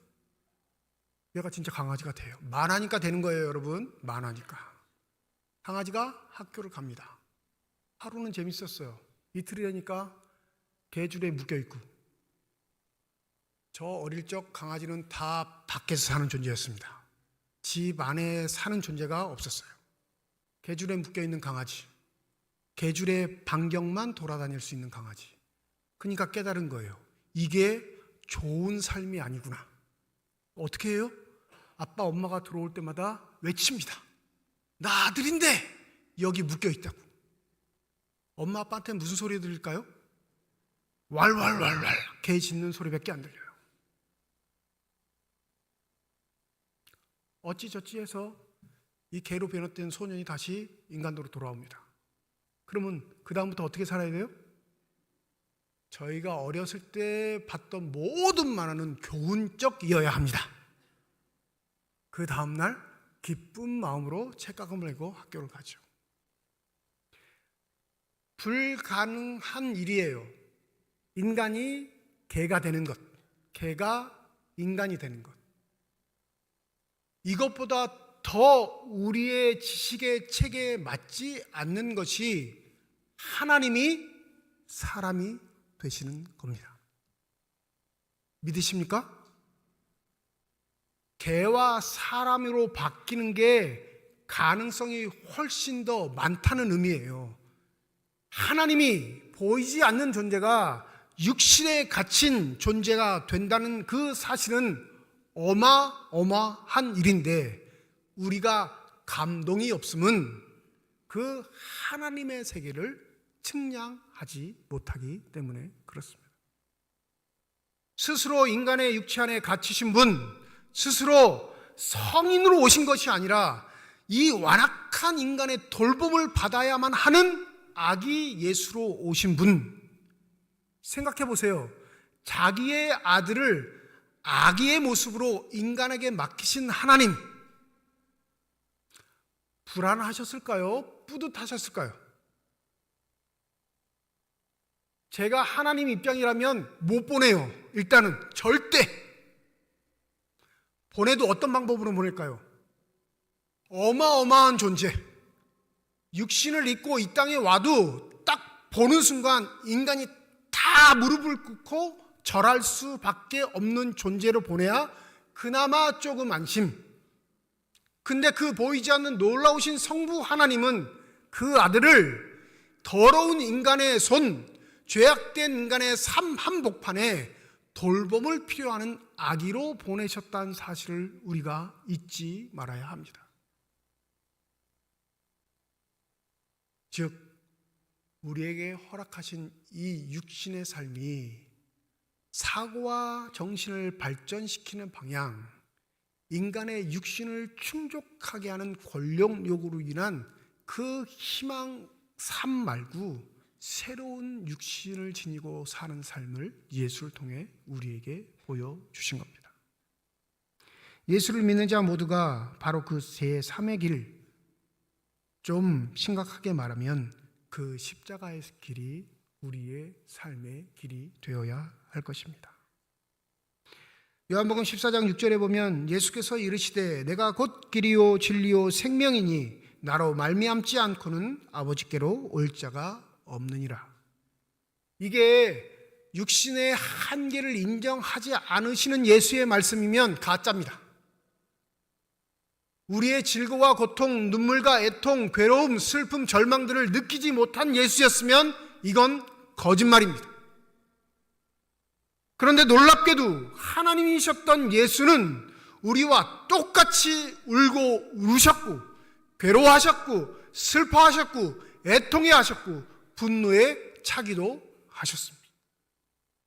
얘가 진짜 강아지가 돼요. 만화니까 되는 거예요, 여러분. 만화니까. 강아지가 학교를 갑니다. 하루는 재밌었어요. 이틀이라니까 개줄에 묶여있고. 저 어릴 적 강아지는 다 밖에서 사는 존재였습니다. 집 안에 사는 존재가 없었어요. 개줄에 묶여있는 강아지, 개줄의 반경만 돌아다닐 수 있는 강아지. 그러니까 깨달은 거예요. 이게 좋은 삶이 아니구나. 어떻게 해요? 아빠 엄마가 들어올 때마다 외칩니다. 나 아들인데 여기 묶여있다고. 엄마 아빠한테 무슨 소리 들릴까요? 왈왈왈왈 개 짖는 소리밖에 안 들려요. 어찌저찌 해서 이 개로 변했던 소년이 다시 인간도로 돌아옵니다. 그러면 그 다음부터 어떻게 살아야 돼요? 저희가 어렸을 때 봤던 모든 만화는 교훈적이어야 합니다. 그 다음날 기쁜 마음으로 책가금을 내고 학교를 가죠. 불가능한 일이에요. 인간이 개가 되는 것, 개가 인간이 되는 것. 이것보다 더 우리의 지식의 체계에 맞지 않는 것이 하나님이 사람이 되시는 겁니다. 믿으십니까? 개와 사람으로 바뀌는 게 가능성이 훨씬 더 많다는 의미예요. 하나님이 보이지 않는 존재가 육신에 갇힌 존재가 된다는 그 사실은 어마어마한 일인데 우리가 감동이 없으면 그 하나님의 세계를 측량하지 못하기 때문에 그렇습니다. 스스로 인간의 육체 안에 갇히신 분, 스스로 성인으로 오신 것이 아니라 이 완악한 인간의 돌봄을 받아야만 하는 아기 예수로 오신 분, 생각해 보세요. 자기의 아들을 아기의 모습으로 인간에게 맡기신 하나님, 불안하셨을까요? 뿌듯하셨을까요? 제가 하나님 입장이라면 못 보내요. 일단은 절대. 보내도 어떤 방법으로 보낼까요? 어마어마한 존재. 육신을 입고 이 땅에 와도 딱 보는 순간 인간이 다 무릎을 꿇고 절할 수밖에 없는 존재로 보내야 그나마 조금 안심. 근데 그 보이지 않는 놀라우신 성부 하나님은 그 아들을 더러운 인간의 손, 죄악된 인간의 삶 한복판에 돌봄을 필요하는 아기로 보내셨다는 사실을 우리가 잊지 말아야 합니다. 즉 우리에게 허락하신 이 육신의 삶이 사고와 정신을 발전시키는 방향, 인간의 육신을 충족하게 하는 권력 요구로 인한 그 희망 삶 말고 새로운 육신을 지니고 사는 삶을 예수를 통해 우리에게 보여주신 겁니다. 예수를 믿는 자 모두가 바로 그 제3의 길, 좀 심각하게 말하면 그 십자가의 길이 우리의 삶의 길이 되어야 할 것입니다. 요한복음 14장 6절에 보면 예수께서 이르시되 내가 곧 길이요 진리요 생명이니 나로 말미암지 않고는 아버지께로 올 자가 없느니라. 이게 육신의 한계를 인정하지 않으시는 예수의 말씀이면 가짜입니다. 우리의 질고와 고통, 눈물과 애통, 괴로움, 슬픔, 절망들을 느끼지 못한 예수였으면 이건 거짓말입니다. 그런데 놀랍게도 하나님이셨던 예수는 우리와 똑같이 울고 울으셨고 괴로워하셨고 슬퍼하셨고 애통해하셨고 분노에 차기도 하셨습니다.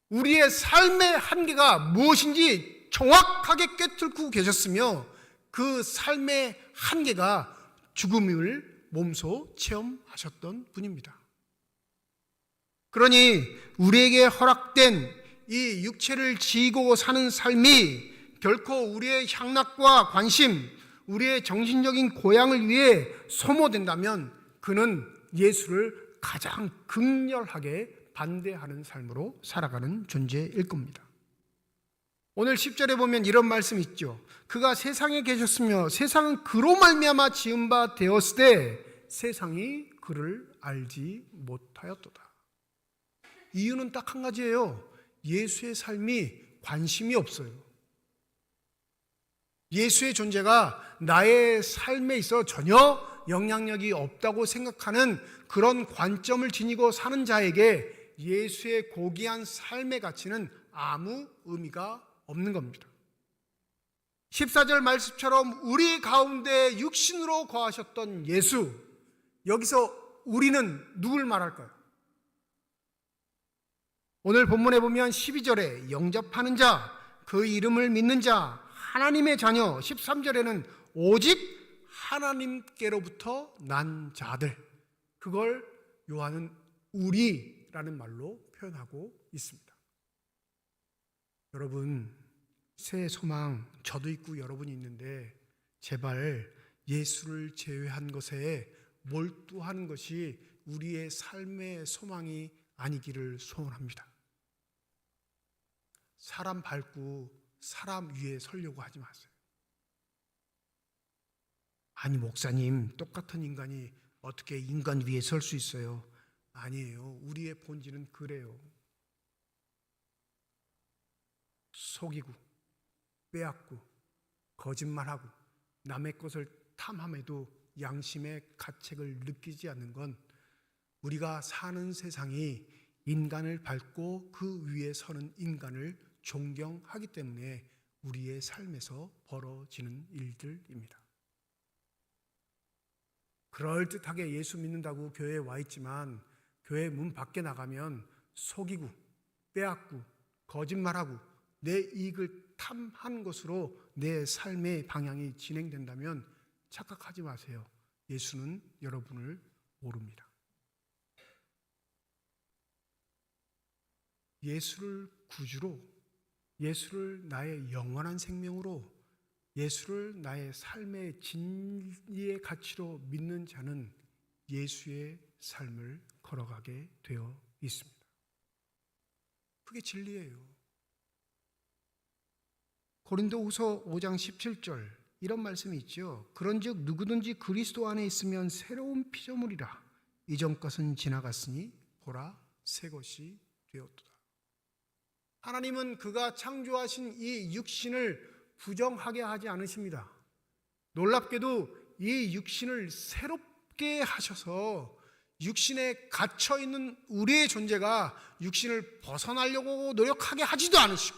우리의 삶의 한계가 무엇인지 정확하게 꿰뚫고 계셨으며 그 삶의 한계가 죽음을 몸소 체험하셨던 분입니다. 그러니 우리에게 허락된 이 육체를 지고 사는 삶이 결코 우리의 향락과 관심, 우리의 정신적인 고향을 위해 소모된다면 그는 예수를 가장 극렬하게 반대하는 삶으로 살아가는 존재일 겁니다. 오늘 10절에 보면 이런 말씀이 있죠. 그가 세상에 계셨으며 세상은 그로 말미암아 지은 바 되었을 때 세상이 그를 알지 못하였도다. 이유는 딱 한 가지예요. 예수의 삶이 관심이 없어요. 예수의 존재가 나의 삶에 있어 전혀 영향력이 없다고 생각하는 그런 관점을 지니고 사는 자에게 예수의 고귀한 삶의 가치는 아무 의미가 없는 겁니다. 14절 말씀처럼 우리 가운데 육신으로 거하셨던 예수, 여기서 우리는 누굴 말할까요? 오늘 본문에 보면 12절에 영접하는 자, 그 이름을 믿는 자, 하나님의 자녀, 13절에는 오직 하나님께로부터 난 자들, 그걸 요한은 우리라는 말로 표현하고 있습니다. 여러분, 새 소망 저도 있고 여러분이 있는데 제발 예수를 제외한 것에 몰두하는 것이 우리의 삶의 소망이 아니기를 소원합니다. 사람 밟고 사람 위에 서려고 하지 마세요. 아니 목사님, 똑같은 인간이 어떻게 인간 위에 설 수 있어요? 아니에요. 우리의 본질은 그래요. 속이고 빼앗고 거짓말하고 남의 것을 탐함에도 양심의 가책을 느끼지 않는 건 우리가 사는 세상이 인간을 밟고 그 위에 서는 인간을 존경하기 때문에 우리의 삶에서 벌어지는 일들입니다. 그럴듯하게 예수 믿는다고 교회에 와 있지만 교회 문 밖에 나가면 속이고 빼앗고 거짓말하고 내 이익을 탐하는 것으로 내 삶의 방향이 진행된다면 착각하지 마세요. 예수는 여러분을 모릅니다. 예수를 구주로, 예수를 나의 영원한 생명으로, 예수를 나의 삶의 진리의 가치로 믿는 자는 예수의 삶을 걸어가게 되어 있습니다. 그게 진리예요. 고린도후서 5장 17절 이런 말씀이 있죠. 그런즉 누구든지 그리스도 안에 있으면 새로운 피조물이라. 이전 것은 지나갔으니 보라 새 것이 되었도다. 하나님은 그가 창조하신 이 육신을 부정하게 하지 않으십니다. 놀랍게도 이 육신을 새롭게 하셔서 육신에 갇혀있는 우리의 존재가 육신을 벗어나려고 노력하게 하지도 않으시고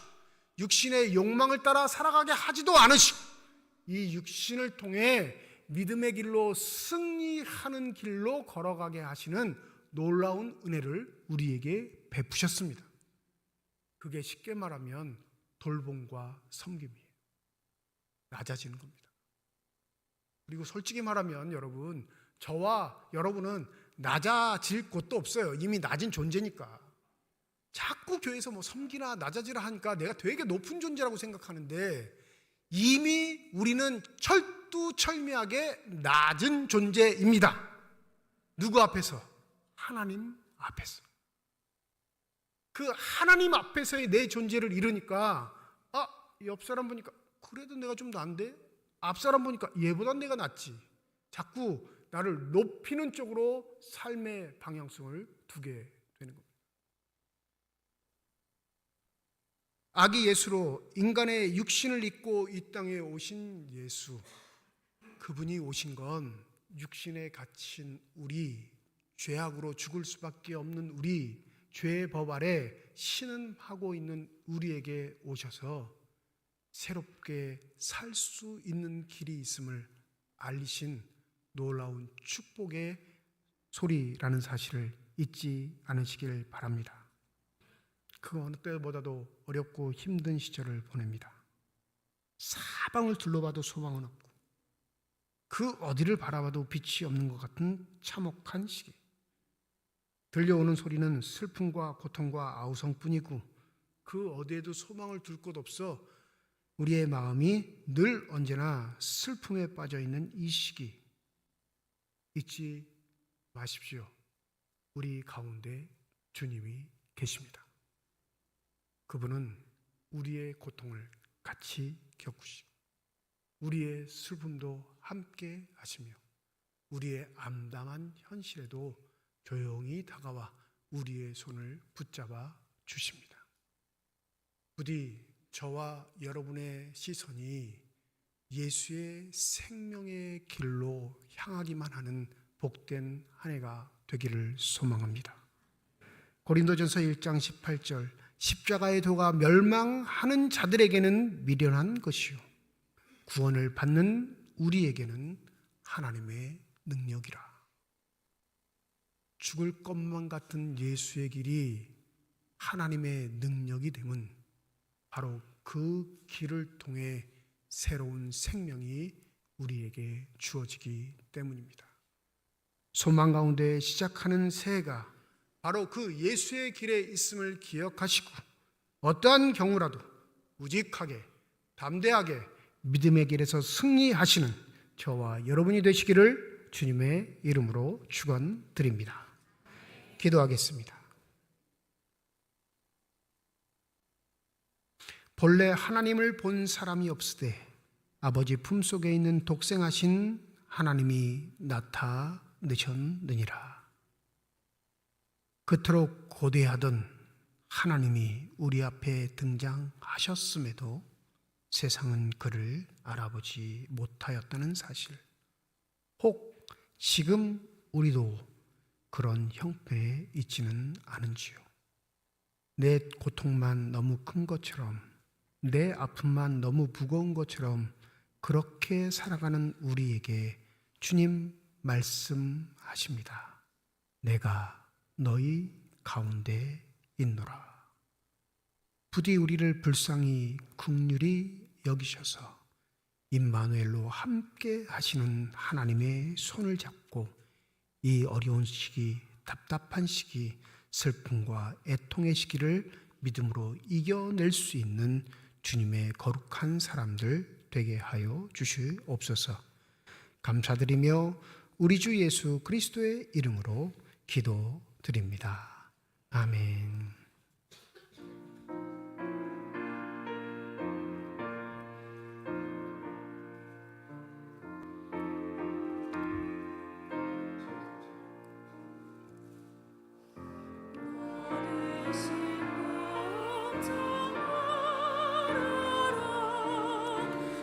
육신의 욕망을 따라 살아가게 하지도 않으시고 이 육신을 통해 믿음의 길로 승리하는 길로 걸어가게 하시는 놀라운 은혜를 우리에게 베푸셨습니다. 그게 쉽게 말하면 돌봄과 섬김이에요. 낮아지는 겁니다. 그리고 솔직히 말하면 여러분, 저와 여러분은 낮아질 곳도 없어요. 이미 낮은 존재니까. 자꾸 교회에서 뭐 섬기나 낮아지라 하니까 내가 되게 높은 존재라고 생각하는데 이미 우리는 철두철미하게 낮은 존재입니다. 누구 앞에서? 하나님 앞에서. 그 하나님 앞에서의 내 존재를 잃으니까 옆 사람 보니까 그래도 내가 좀 나은데? 앞 사람 보니까 얘보단 내가 낫지. 자꾸 나를 높이는 쪽으로 삶의 방향성을 두게 되는 겁니다. 아기 예수로 인간의 육신을 입고 이 땅에 오신 예수, 그분이 오신 건 육신에 갇힌 우리, 죄악으로 죽을 수밖에 없는 우리, 죄의 법 아래 신음하고 있는 우리에게 오셔서 새롭게 살 수 있는 길이 있음을 알리신 놀라운 축복의 소리라는 사실을 잊지 않으시길 바랍니다. 그 어느 때보다도 어렵고 힘든 시절을 보냅니다. 사방을 둘러봐도 소망은 없고 그 어디를 바라봐도 빛이 없는 것 같은 참혹한 시기. 들려오는 소리는 슬픔과 고통과 아우성뿐이고 그 어디에도 소망을 둘 곳 없어 우리의 마음이 늘 언제나 슬픔에 빠져 있는 이 시기. 잊지 마십시오. 우리 가운데 주님이 계십니다. 그분은 우리의 고통을 같이 겪으시고 우리의 슬픔도 함께 하시며 우리의 암담한 현실에도 조용히 다가와 우리의 손을 붙잡아 주십니다. 부디 저와 여러분의 시선이 예수의 생명의 길로 향하기만 하는 복된 한 해가 되기를 소망합니다. 고린도전서 1장 18절 십자가의 도가 멸망하는 자들에게는 미련한 것이요 구원을 받는 우리에게는 하나님의 능력이라. 죽을 것만 같은 예수의 길이 하나님의 능력이 됨은 바로 그 길을 통해 새로운 생명이 우리에게 주어지기 때문입니다. 소망 가운데 시작하는 새해가 바로 그 예수의 길에 있음을 기억하시고 어떠한 경우라도 우직하게 담대하게 믿음의 길에서 승리하시는 저와 여러분이 되시기를 주님의 이름으로 축원드립니다. 기도하겠습니다. 본래 하나님을 본 사람이 없으되 아버지 품속에 있는 독생하신 하나님이 나타내셨느니라. 그토록 고대하던 하나님이 우리 앞에 등장하셨음에도 세상은 그를 알아보지 못하였다는 사실. 혹 지금 우리도 그런 형편에 있지는 않은지요. 내 고통만 너무 큰 것처럼, 내 아픔만 너무 무거운 것처럼 그렇게 살아가는 우리에게 주님 말씀하십니다. 내가 너희 가운데 있노라. 부디 우리를 불쌍히 긍휼히 여기셔서 임마누엘로 함께 하시는 하나님의 손을 잡고 이 어려운 시기, 답답한 시기, 슬픔과 애통의 시기를 믿음으로 이겨낼 수 있는 주님의 거룩한 사람들 되게 하여 주시옵소서. 감사드리며 우리 주 예수 그리스도의 이름으로 기도드립니다. 아멘.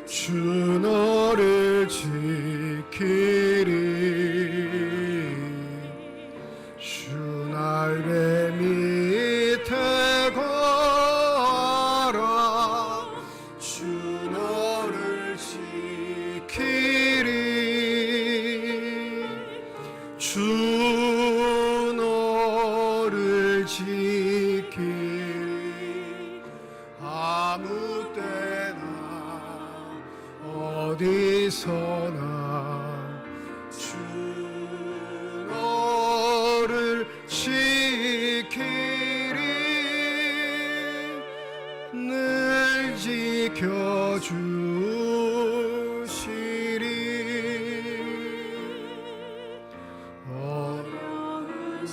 주 너를 지키리. 주 날개 밑에 걸어라. 주 너를 지키리. 주 너를 지키리. 아무 때나 어디서나 주 너를 지키리. 늘 지켜주시리. 어려운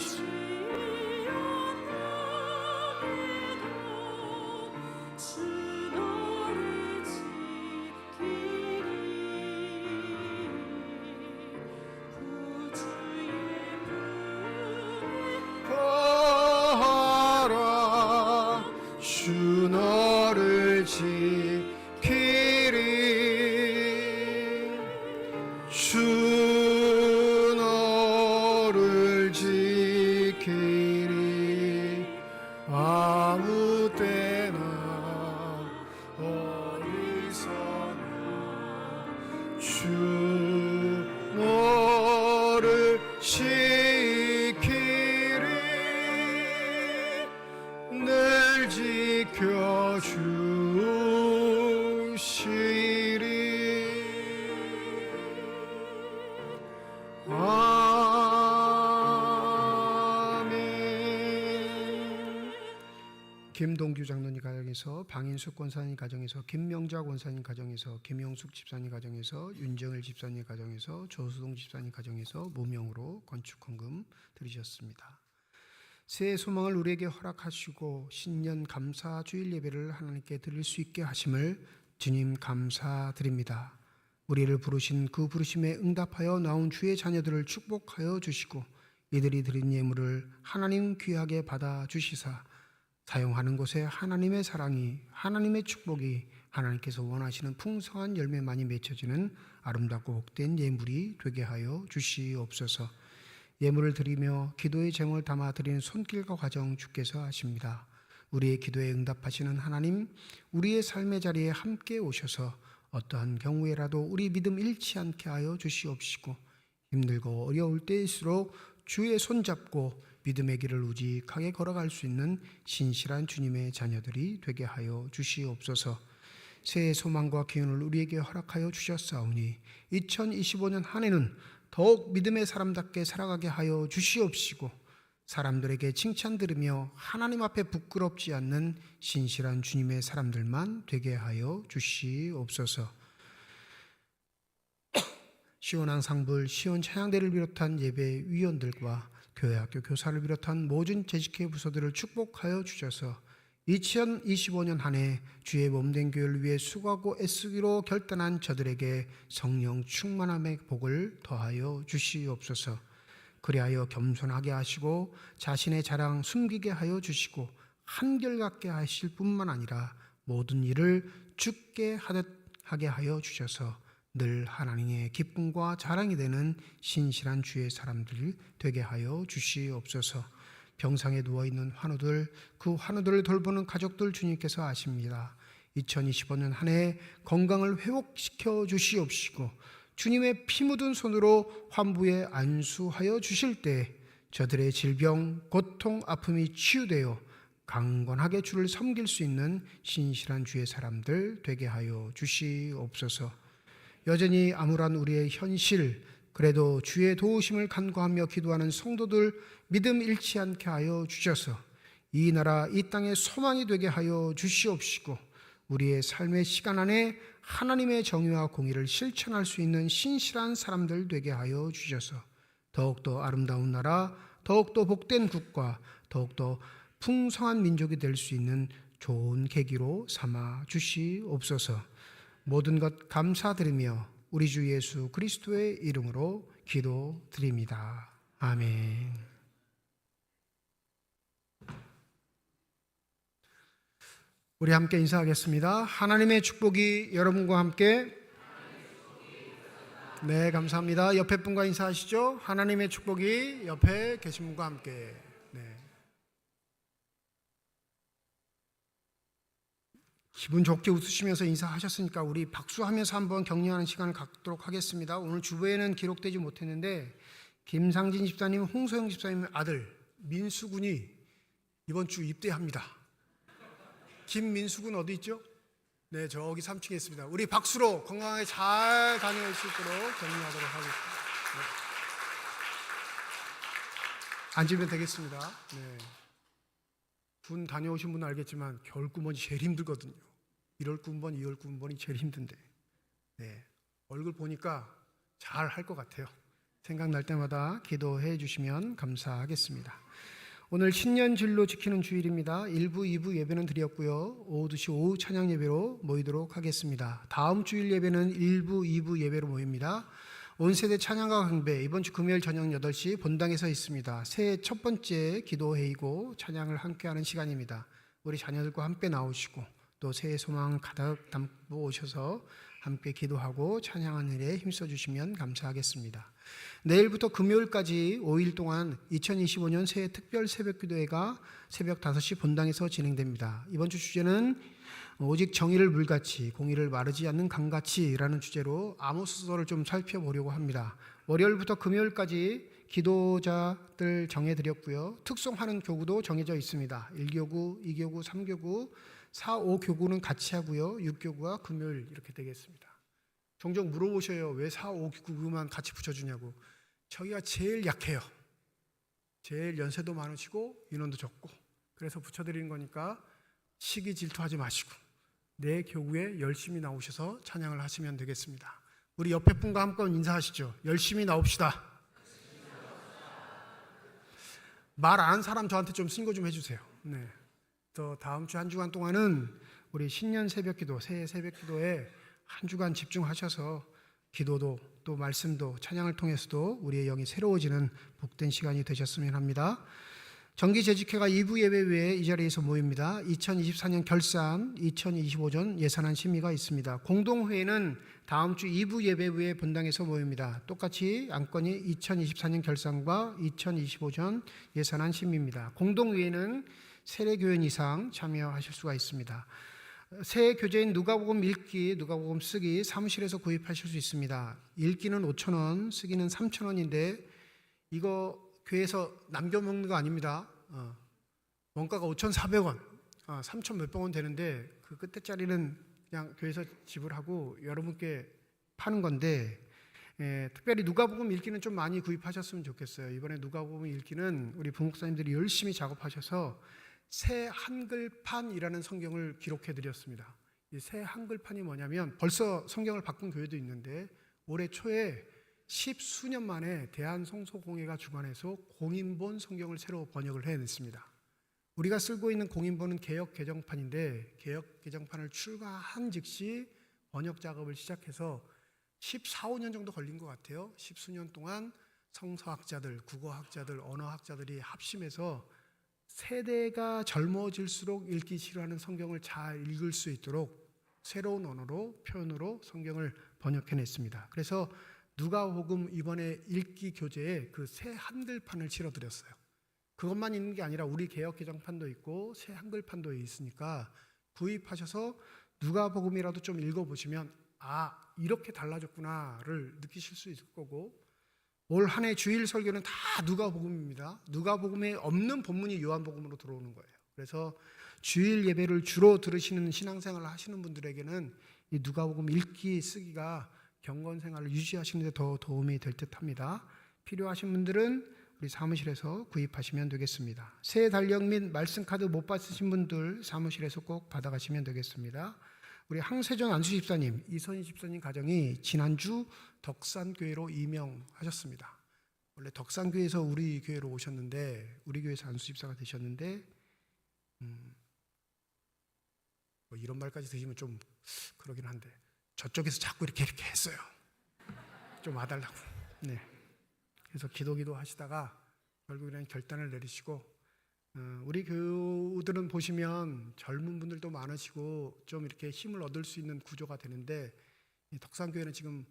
주 너를 지키리. 주 너를 지키리. 아무 때나 어디서나 주 너 지키리 늘 지켜주시리. 아멘. 김동규 장로님 가정에서, 방인숙 권사님 가정에서, 김명자 권사님 가정에서, 김영숙 집사님 가정에서, 윤정일 집사님 가정에서, 조수동 집사님 가정에서 무명으로 건축헌금 드리셨습니다. 새해 소망을 우리에게 허락하시고 신년 감사 주일 예배를 하나님께 드릴 수 있게 하심을 주님 감사드립니다. 우리를 부르신 그 부르심에 응답하여 나온 주의 자녀들을 축복하여 주시고 이들이 드린 예물을 하나님 귀하게 받아 주시사 사용하는 곳에 하나님의 사랑이, 하나님의 축복이, 하나님께서 원하시는 풍성한 열매만이 맺혀지는 아름답고 복된 예물이 되게 하여 주시옵소서. 예물을 드리며 기도의 제목을 담아 드리는 손길과 과정 주께서 아십니다. 우리의 기도에 응답하시는 하나님, 우리의 삶의 자리에 함께 오셔서 어떠한 경우에라도 우리 믿음 잃지 않게 하여 주시옵시고 힘들고 어려울 때일수록 주의 손잡고 믿음의 길을 우직하게 걸어갈 수 있는 신실한 주님의 자녀들이 되게 하여 주시옵소서. 새해 소망과 기운을 우리에게 허락하여 주셨사오니 2025년 한 해는 더욱 믿음의 사람답게 살아가게 하여 주시옵시고 사람들에게 칭찬 들으며 하나님 앞에 부끄럽지 않는 신실한 주님의 사람들만 되게 하여 주시옵소서. 시원한 상불, 시원 찬양대를 비롯한 예배 위원들과 교회학교 교사를 비롯한 모든 재직회 부서들을 축복하여 주셔서 2025년 한 해 주의 몸된 교회를 위해 수고하고 애쓰기로 결단한 저들에게 성령 충만함의 복을 더하여 주시옵소서. 그리하여 겸손하게 하시고 자신의 자랑 숨기게 하여 주시고 한결같게 하실 뿐만 아니라 모든 일을 주께 하게 하여 주셔서 늘 하나님의 기쁨과 자랑이 되는 신실한 주의 사람들 되게 하여 주시옵소서. 병상에 누워있는 환우들, 그 환우들을 돌보는 가족들 주님께서 아십니다. 2025년 한 해 건강을 회복시켜 주시옵시고 주님의 피 묻은 손으로 환부에 안수하여 주실 때 저들의 질병, 고통, 아픔이 치유되어 강건하게 주를 섬길 수 있는 신실한 주의 사람들 되게 하여 주시옵소서. 여전히 암울한 우리의 현실, 그래도 주의 도우심을 간구하며 기도하는 성도들 믿음 잃지 않게 하여 주셔서 이 나라 이 땅의 소망이 되게 하여 주시옵시고 우리의 삶의 시간 안에 하나님의 정의와 공의를 실천할 수 있는 신실한 사람들 되게 하여 주셔서 더욱더 아름다운 나라, 더욱더 복된 국가, 더욱더 풍성한 민족이 될 수 있는 좋은 계기로 삼아 주시옵소서. 모든 것 감사드리며 우리 주 예수 그리스도의 이름으로 기도드립니다. 아멘. 우리 함께 인사하겠습니다. 하나님의 축복이 여러분과 함께. 네, 감사합니다. 옆에 분과 인사하시죠. 하나님의 축복이 옆에 계신 분과 함께. 네. 기분 좋게 웃으시면서 인사하셨으니까 우리 박수하면서 한번 격려하는 시간을 갖도록 하겠습니다. 오늘 주보에는 기록되지 못했는데 김상진 집사님, 홍소영 집사님 아들 민수군이 이번 주 입대합니다. 김민수군 어디 있죠? 네, 저기 3층에 있습니다. 우리 박수로 건강하게 잘 다녀올 수 있도록 격려하도록 하겠습니다. 네. 앉으면 되겠습니다. 네. 군 다녀오신 분은 알겠지만 겨울 군번이 제일 힘들거든요. 1월 군번, 2월 군번이 제일 힘든데 네. 얼굴 보니까 잘 할 것 같아요. 생각날 때마다 기도해 주시면 감사하겠습니다. 오늘 신년 진로 지키는 주일입니다. 1부, 2부 예배는 드렸고요. 오후 2시 오후 찬양 예배로 모이도록 하겠습니다. 다음 주일 예배는 1부, 2부 예배로 모입니다. 온세대 찬양과 강배 이번 주 금요일 저녁 8시 본당에서 있습니다. 새해 첫 번째 기도회이고 찬양을 함께하는 시간입니다. 우리 자녀들과 함께 나오시고 또 새해 소망 가득 담고 오셔서 함께 기도하고 찬양하는 일에 힘써 주시면 감사하겠습니다. 내일부터 금요일까지 5일 동안 2025년 새해 특별 새벽기도회가 새벽 5시 본당에서 진행됩니다. 이번 주 주제는 오직 정의를 물같이 공의를 마르지 않는 강같이라는 주제로 아모스서를 좀 살펴보려고 합니다. 월요일부터 금요일까지 기도자들 정해드렸고요. 특송하는 교구도 정해져 있습니다. 1교구, 2교구, 3교구, 4, 5교구는 같이 하고요. 6교구와 금요일 이렇게 되겠습니다. 종종 물어보셔요. 왜 4, 5교구만 같이 붙여주냐고. 저희가 제일 약해요. 제일 연세도 많으시고 인원도 적고, 그래서 붙여드리는 거니까 시기 질투하지 마시고 내 교구에 열심히 나오셔서 찬양을 하시면 되겠습니다. 우리 옆에 분과 한번 인사하시죠. 열심히 나옵시다. 말 안 한 사람 저한테 좀 신고 좀 해주세요. 네. 또 다음 주 한 주간 동안은 우리 신년 새벽기도, 새해 새벽기도에 한 주간 집중하셔서 기도도 또 말씀도 찬양을 통해서도 우리의 영이 새로워지는 복된 시간이 되셨으면 합니다. 정기재직회가 2부 예배 외에 이 자리에서 모입니다. 2024년 결산, 2025년 예산안 심의가 있습니다. 공동회의는 다음 주 2부 예배 외에 본당에서 모입니다. 똑같이 안건이 2024년 결산과 2025년 예산안 심의입니다. 공동회의는 세례교연 이상 참여하실 수가 있습니다. 새 교재인 누가복음 읽기, 누가복음 쓰기 사무실에서 구입하실 수 있습니다. 읽기는 5,000원, 쓰기는 3,000원인데 이거 교회에서 남겨먹는 거 아닙니다. 원가가 5,400원, 3,000 몇백 원 되는데 그 끝에 짜리는 그냥 교회에서 지불하고 여러분께 파는 건데, 특별히 누가복음 읽기는 좀 많이 구입하셨으면 좋겠어요. 이번에 누가복음 읽기는 우리 부목사님들이 열심히 작업하셔서 새 한글판이라는 성경을 기록해 드렸습니다. 이 새 한글판이 뭐냐면 벌써 성경을 바꾼 교회도 있는데 올해 초에 10수년 만에 대한성소공회가 주관해서 공인본 성경을 새로 번역을 해냈습니다. 우리가 쓰고 있는 공인본은 개역 개정판인데 개역 개정판을 출간한 즉시 번역 작업을 시작해서 14, 15년 정도 걸린 것 같아요. 10수년 동안 성서학자들, 국어학자들, 언어학자들이 합심해서 세대가 젊어질수록 읽기 싫어하는 성경을 잘 읽을 수 있도록 새로운 언어로, 표현으로 성경을 번역해냈습니다. 그래서 누가복음 이번에 읽기 교재에 그 새 한글판을 실어드렸어요. 그것만 있는 게 아니라 우리 개역 개정판도 있고 새 한글판도 있으니까 구입하셔서 누가복음이라도 좀 읽어보시면 이렇게 달라졌구나를 느끼실 수 있을 거고, 올 한 해 주일 설교는 다 누가복음입니다. 누가복음에 없는 본문이 요한복음으로 들어오는 거예요. 그래서 주일 예배를 주로 들으시는 신앙생활을 하시는 분들에게는 이 누가복음 읽기 쓰기가 경건 생활을 유지하시는 데 더 도움이 될 듯합니다. 필요하신 분들은 우리 사무실에서 구입하시면 되겠습니다. 새 달력 및 말씀 카드 못 받으신 분들 사무실에서 꼭 받아가시면 되겠습니다. 우리 항세전 안수 집사님, 이선희 집사님 가정이 지난주 덕산교회로 임명하셨습니다. 원래 덕산교회에서 우리 교회로 오셨는데 우리 교회에서 안수 집사가 되셨는데 뭐 이런 말까지 드시면 좀 그러긴 한데 저쪽에서 자꾸 이렇게 했어요. 좀 와달라고. 네. 그래서 기도 하시다가 결국에는 결단을 내리시고, 우리 교우들은 보시면 젊은 분들도 많으시고 좀 이렇게 힘을 얻을 수 있는 구조가 되는데, 이 덕산교회는 지금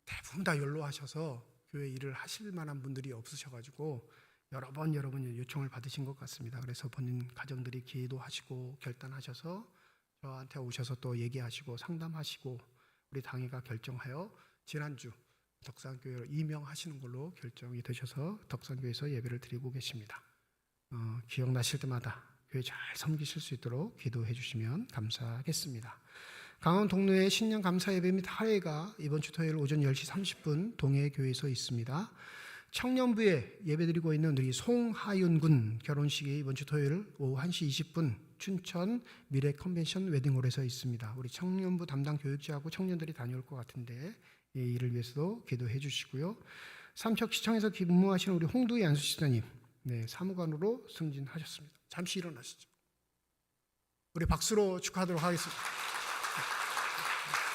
대부분 다 연로하셔서 교회 일을 하실 만한 분들이 없으셔가지고 여러 번 요청을 받으신 것 같습니다. 그래서 본인 가정들이 기도하시고 결단하셔서 저한테 오셔서 또 얘기하시고 상담하시고 우리 당회가 결정하여 지난주 덕산교회로 임명하시는 걸로 결정이 되셔서 덕산교회에서 예배를 드리고 계십니다. 기억나실 때마다 교회 잘 섬기실 수 있도록 기도해 주시면 감사하겠습니다. 강원 동로의 신년 감사 예배 및 할애가 이번 주 토요일 오전 10시 30분 동해교회에서 있습니다. 청년부에 예배드리고 있는 우리 송하윤 군 결혼식이 이번 주 토요일 오후 1시 20분 춘천 미래 컨벤션 웨딩홀에서 있습니다. 우리 청년부 담당 교육자하고 청년들이 다녀올 것 같은데 이 일을 위해서도 기도해 주시고요. 삼척시청에서 근무하시는 우리 홍두희 안수시장님, 사무관으로 승진하셨습니다. 잠시 일어나시죠. 우리 박수로 축하하도록 하겠습니다.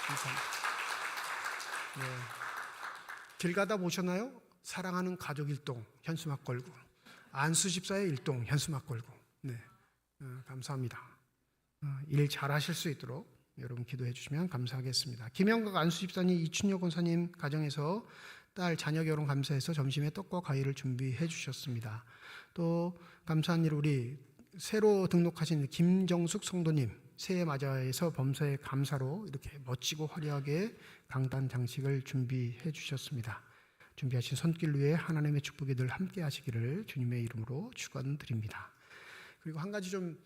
감사합니다. 길 가다 보셨나요? 사랑하는 가족 일동 현수막 걸고, 안수 집사의 일동 현수막 걸고. 감사합니다. 일 잘하실 수 있도록 여러분 기도해 주시면 감사하겠습니다. 김영각 안수 집사님, 이춘혁 권사님 가정에서 딸 자녀 결혼 감사해서 점심에 떡과 과일을 준비해 주셨습니다. 또 감사한 일 우리 새로 등록하신 김정숙 성도님 새해 맞아서 범사에 감사로 이렇게 멋지고 화려하게 강단 장식을 준비해 주셨습니다. 준비하신 손길 위에 하나님의 축복이 늘 함께 하시기를 주님의 이름으로 축원드립니다. 그리고 한 가지 좀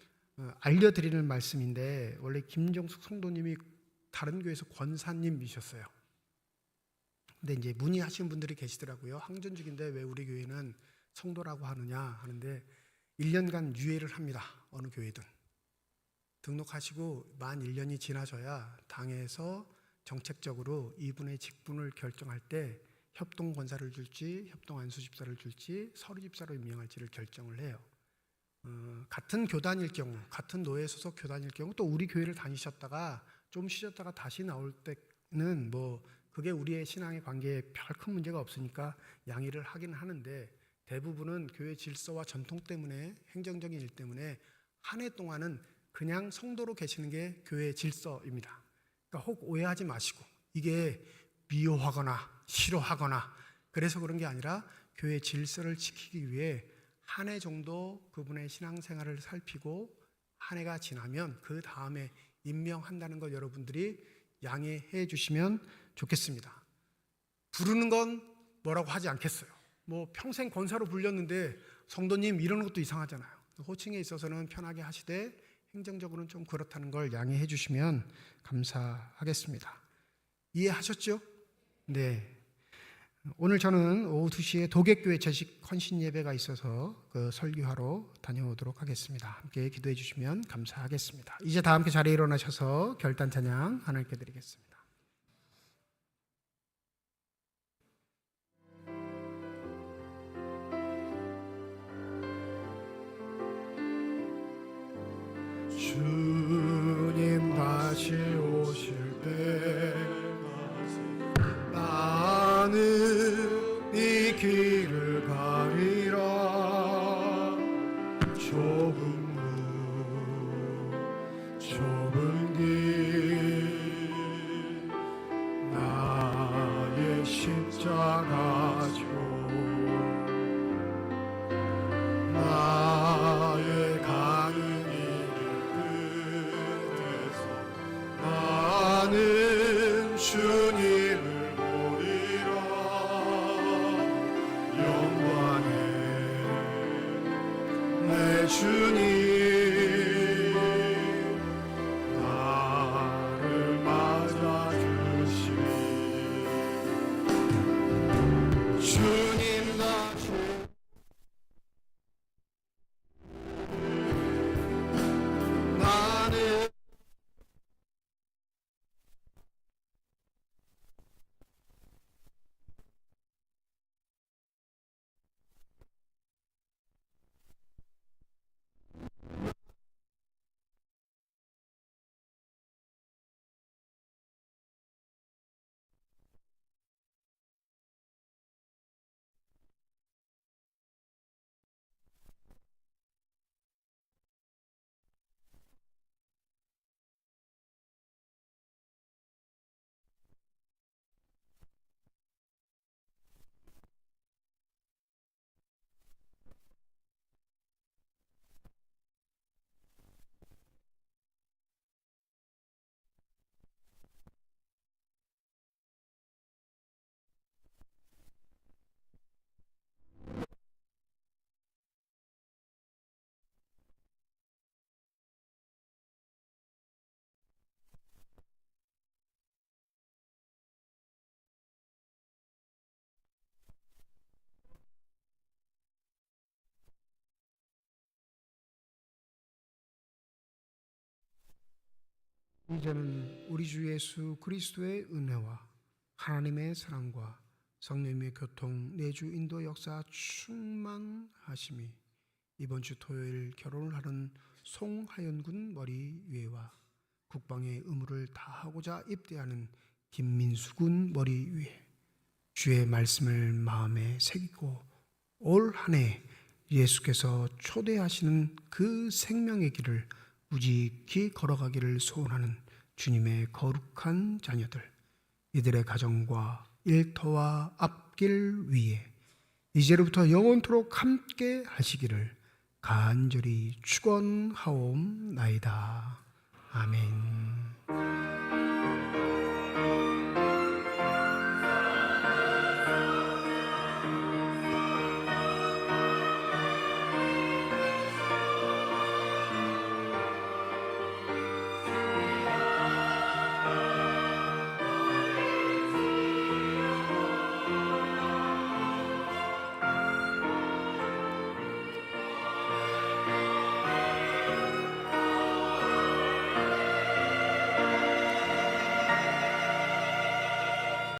알려드리는 말씀인데, 원래 김정숙 성도님이 다른 교회에서 권사님이셨어요. 근데 이제 문의하시는 분들이 계시더라고요. 항전직인데 왜 우리 교회는 성도라고 하느냐 하는데, 1년간 유예를 합니다. 어느 교회든 등록하시고 만 1년이 지나셔야 당에서 정책적으로 이분의 직분을 결정할 때 협동 권사를 줄지, 협동 안수집사를 줄지, 서류집사로 임명할지를 결정을 해요. 같은 교단일 경우, 같은 노예 소속 교단일 경우, 또 우리 교회를 다니셨다가 좀 쉬셨다가 다시 나올 때는 뭐 그게 우리의 신앙의 관계에 별 큰 문제가 없으니까 양해를 하긴 하는데, 대부분은 교회 질서와 전통 때문에, 행정적인 일 때문에 한 해 동안은 그냥 성도로 계시는 게 교회의 질서입니다. 그러니까 혹 오해하지 마시고, 이게 미워하거나 싫어하거나 그래서 그런 게 아니라 교회 질서를 지키기 위해 한 해 정도 그분의 신앙생활을 살피고 한 해가 지나면 그 다음에 임명한다는 것 여러분들이 양해해 주시면 좋겠습니다. 부르는 건 뭐라고 하지 않겠어요. 뭐 평생 권사로 불렸는데 성도님 이러는 것도 이상하잖아요. 호칭에 있어서는 편하게 하시되 행정적으로는 좀 그렇다는 걸 양해해 주시면 감사하겠습니다. 이해하셨죠? 네. 오늘 저는 오후 2시에 도객교회 제식 헌신 예배가 있어서 그 설교하러 다녀오도록 하겠습니다. 함께 기도해 주시면 감사하겠습니다. 이제 다 함께 자리에 일어나셔서 결단 찬양 하나님께 드리겠습니다. 주님 다시 오실 때 나는 이 길을 가리라. 좁은 길 나의 십자가 줘 나의 가는 나는 주님을 보리라. 영광의 내 주님 나를 맞아주시니 주님 나 나는 이제는 우리 주 예수 그리스도의 은혜와 하나님의 사랑과 성령님의 교통, 내주 인도 역사 충만하심이 이번 주 토요일 결혼을 하는 송하연군 머리 위에와 국방의 의무를 다하고자 입대하는 김민수군 머리 위에 주의 말씀을 마음에 새기고 올 한 해 예수께서 초대하시는 그 생명의 길을 우직히 걸어가기를 소원하는 주님의 거룩한 자녀들, 이들의 가정과 일터와 앞길 위에 이제로부터 영원토록 함께 하시기를 간절히 축원하옵나이다. 아멘.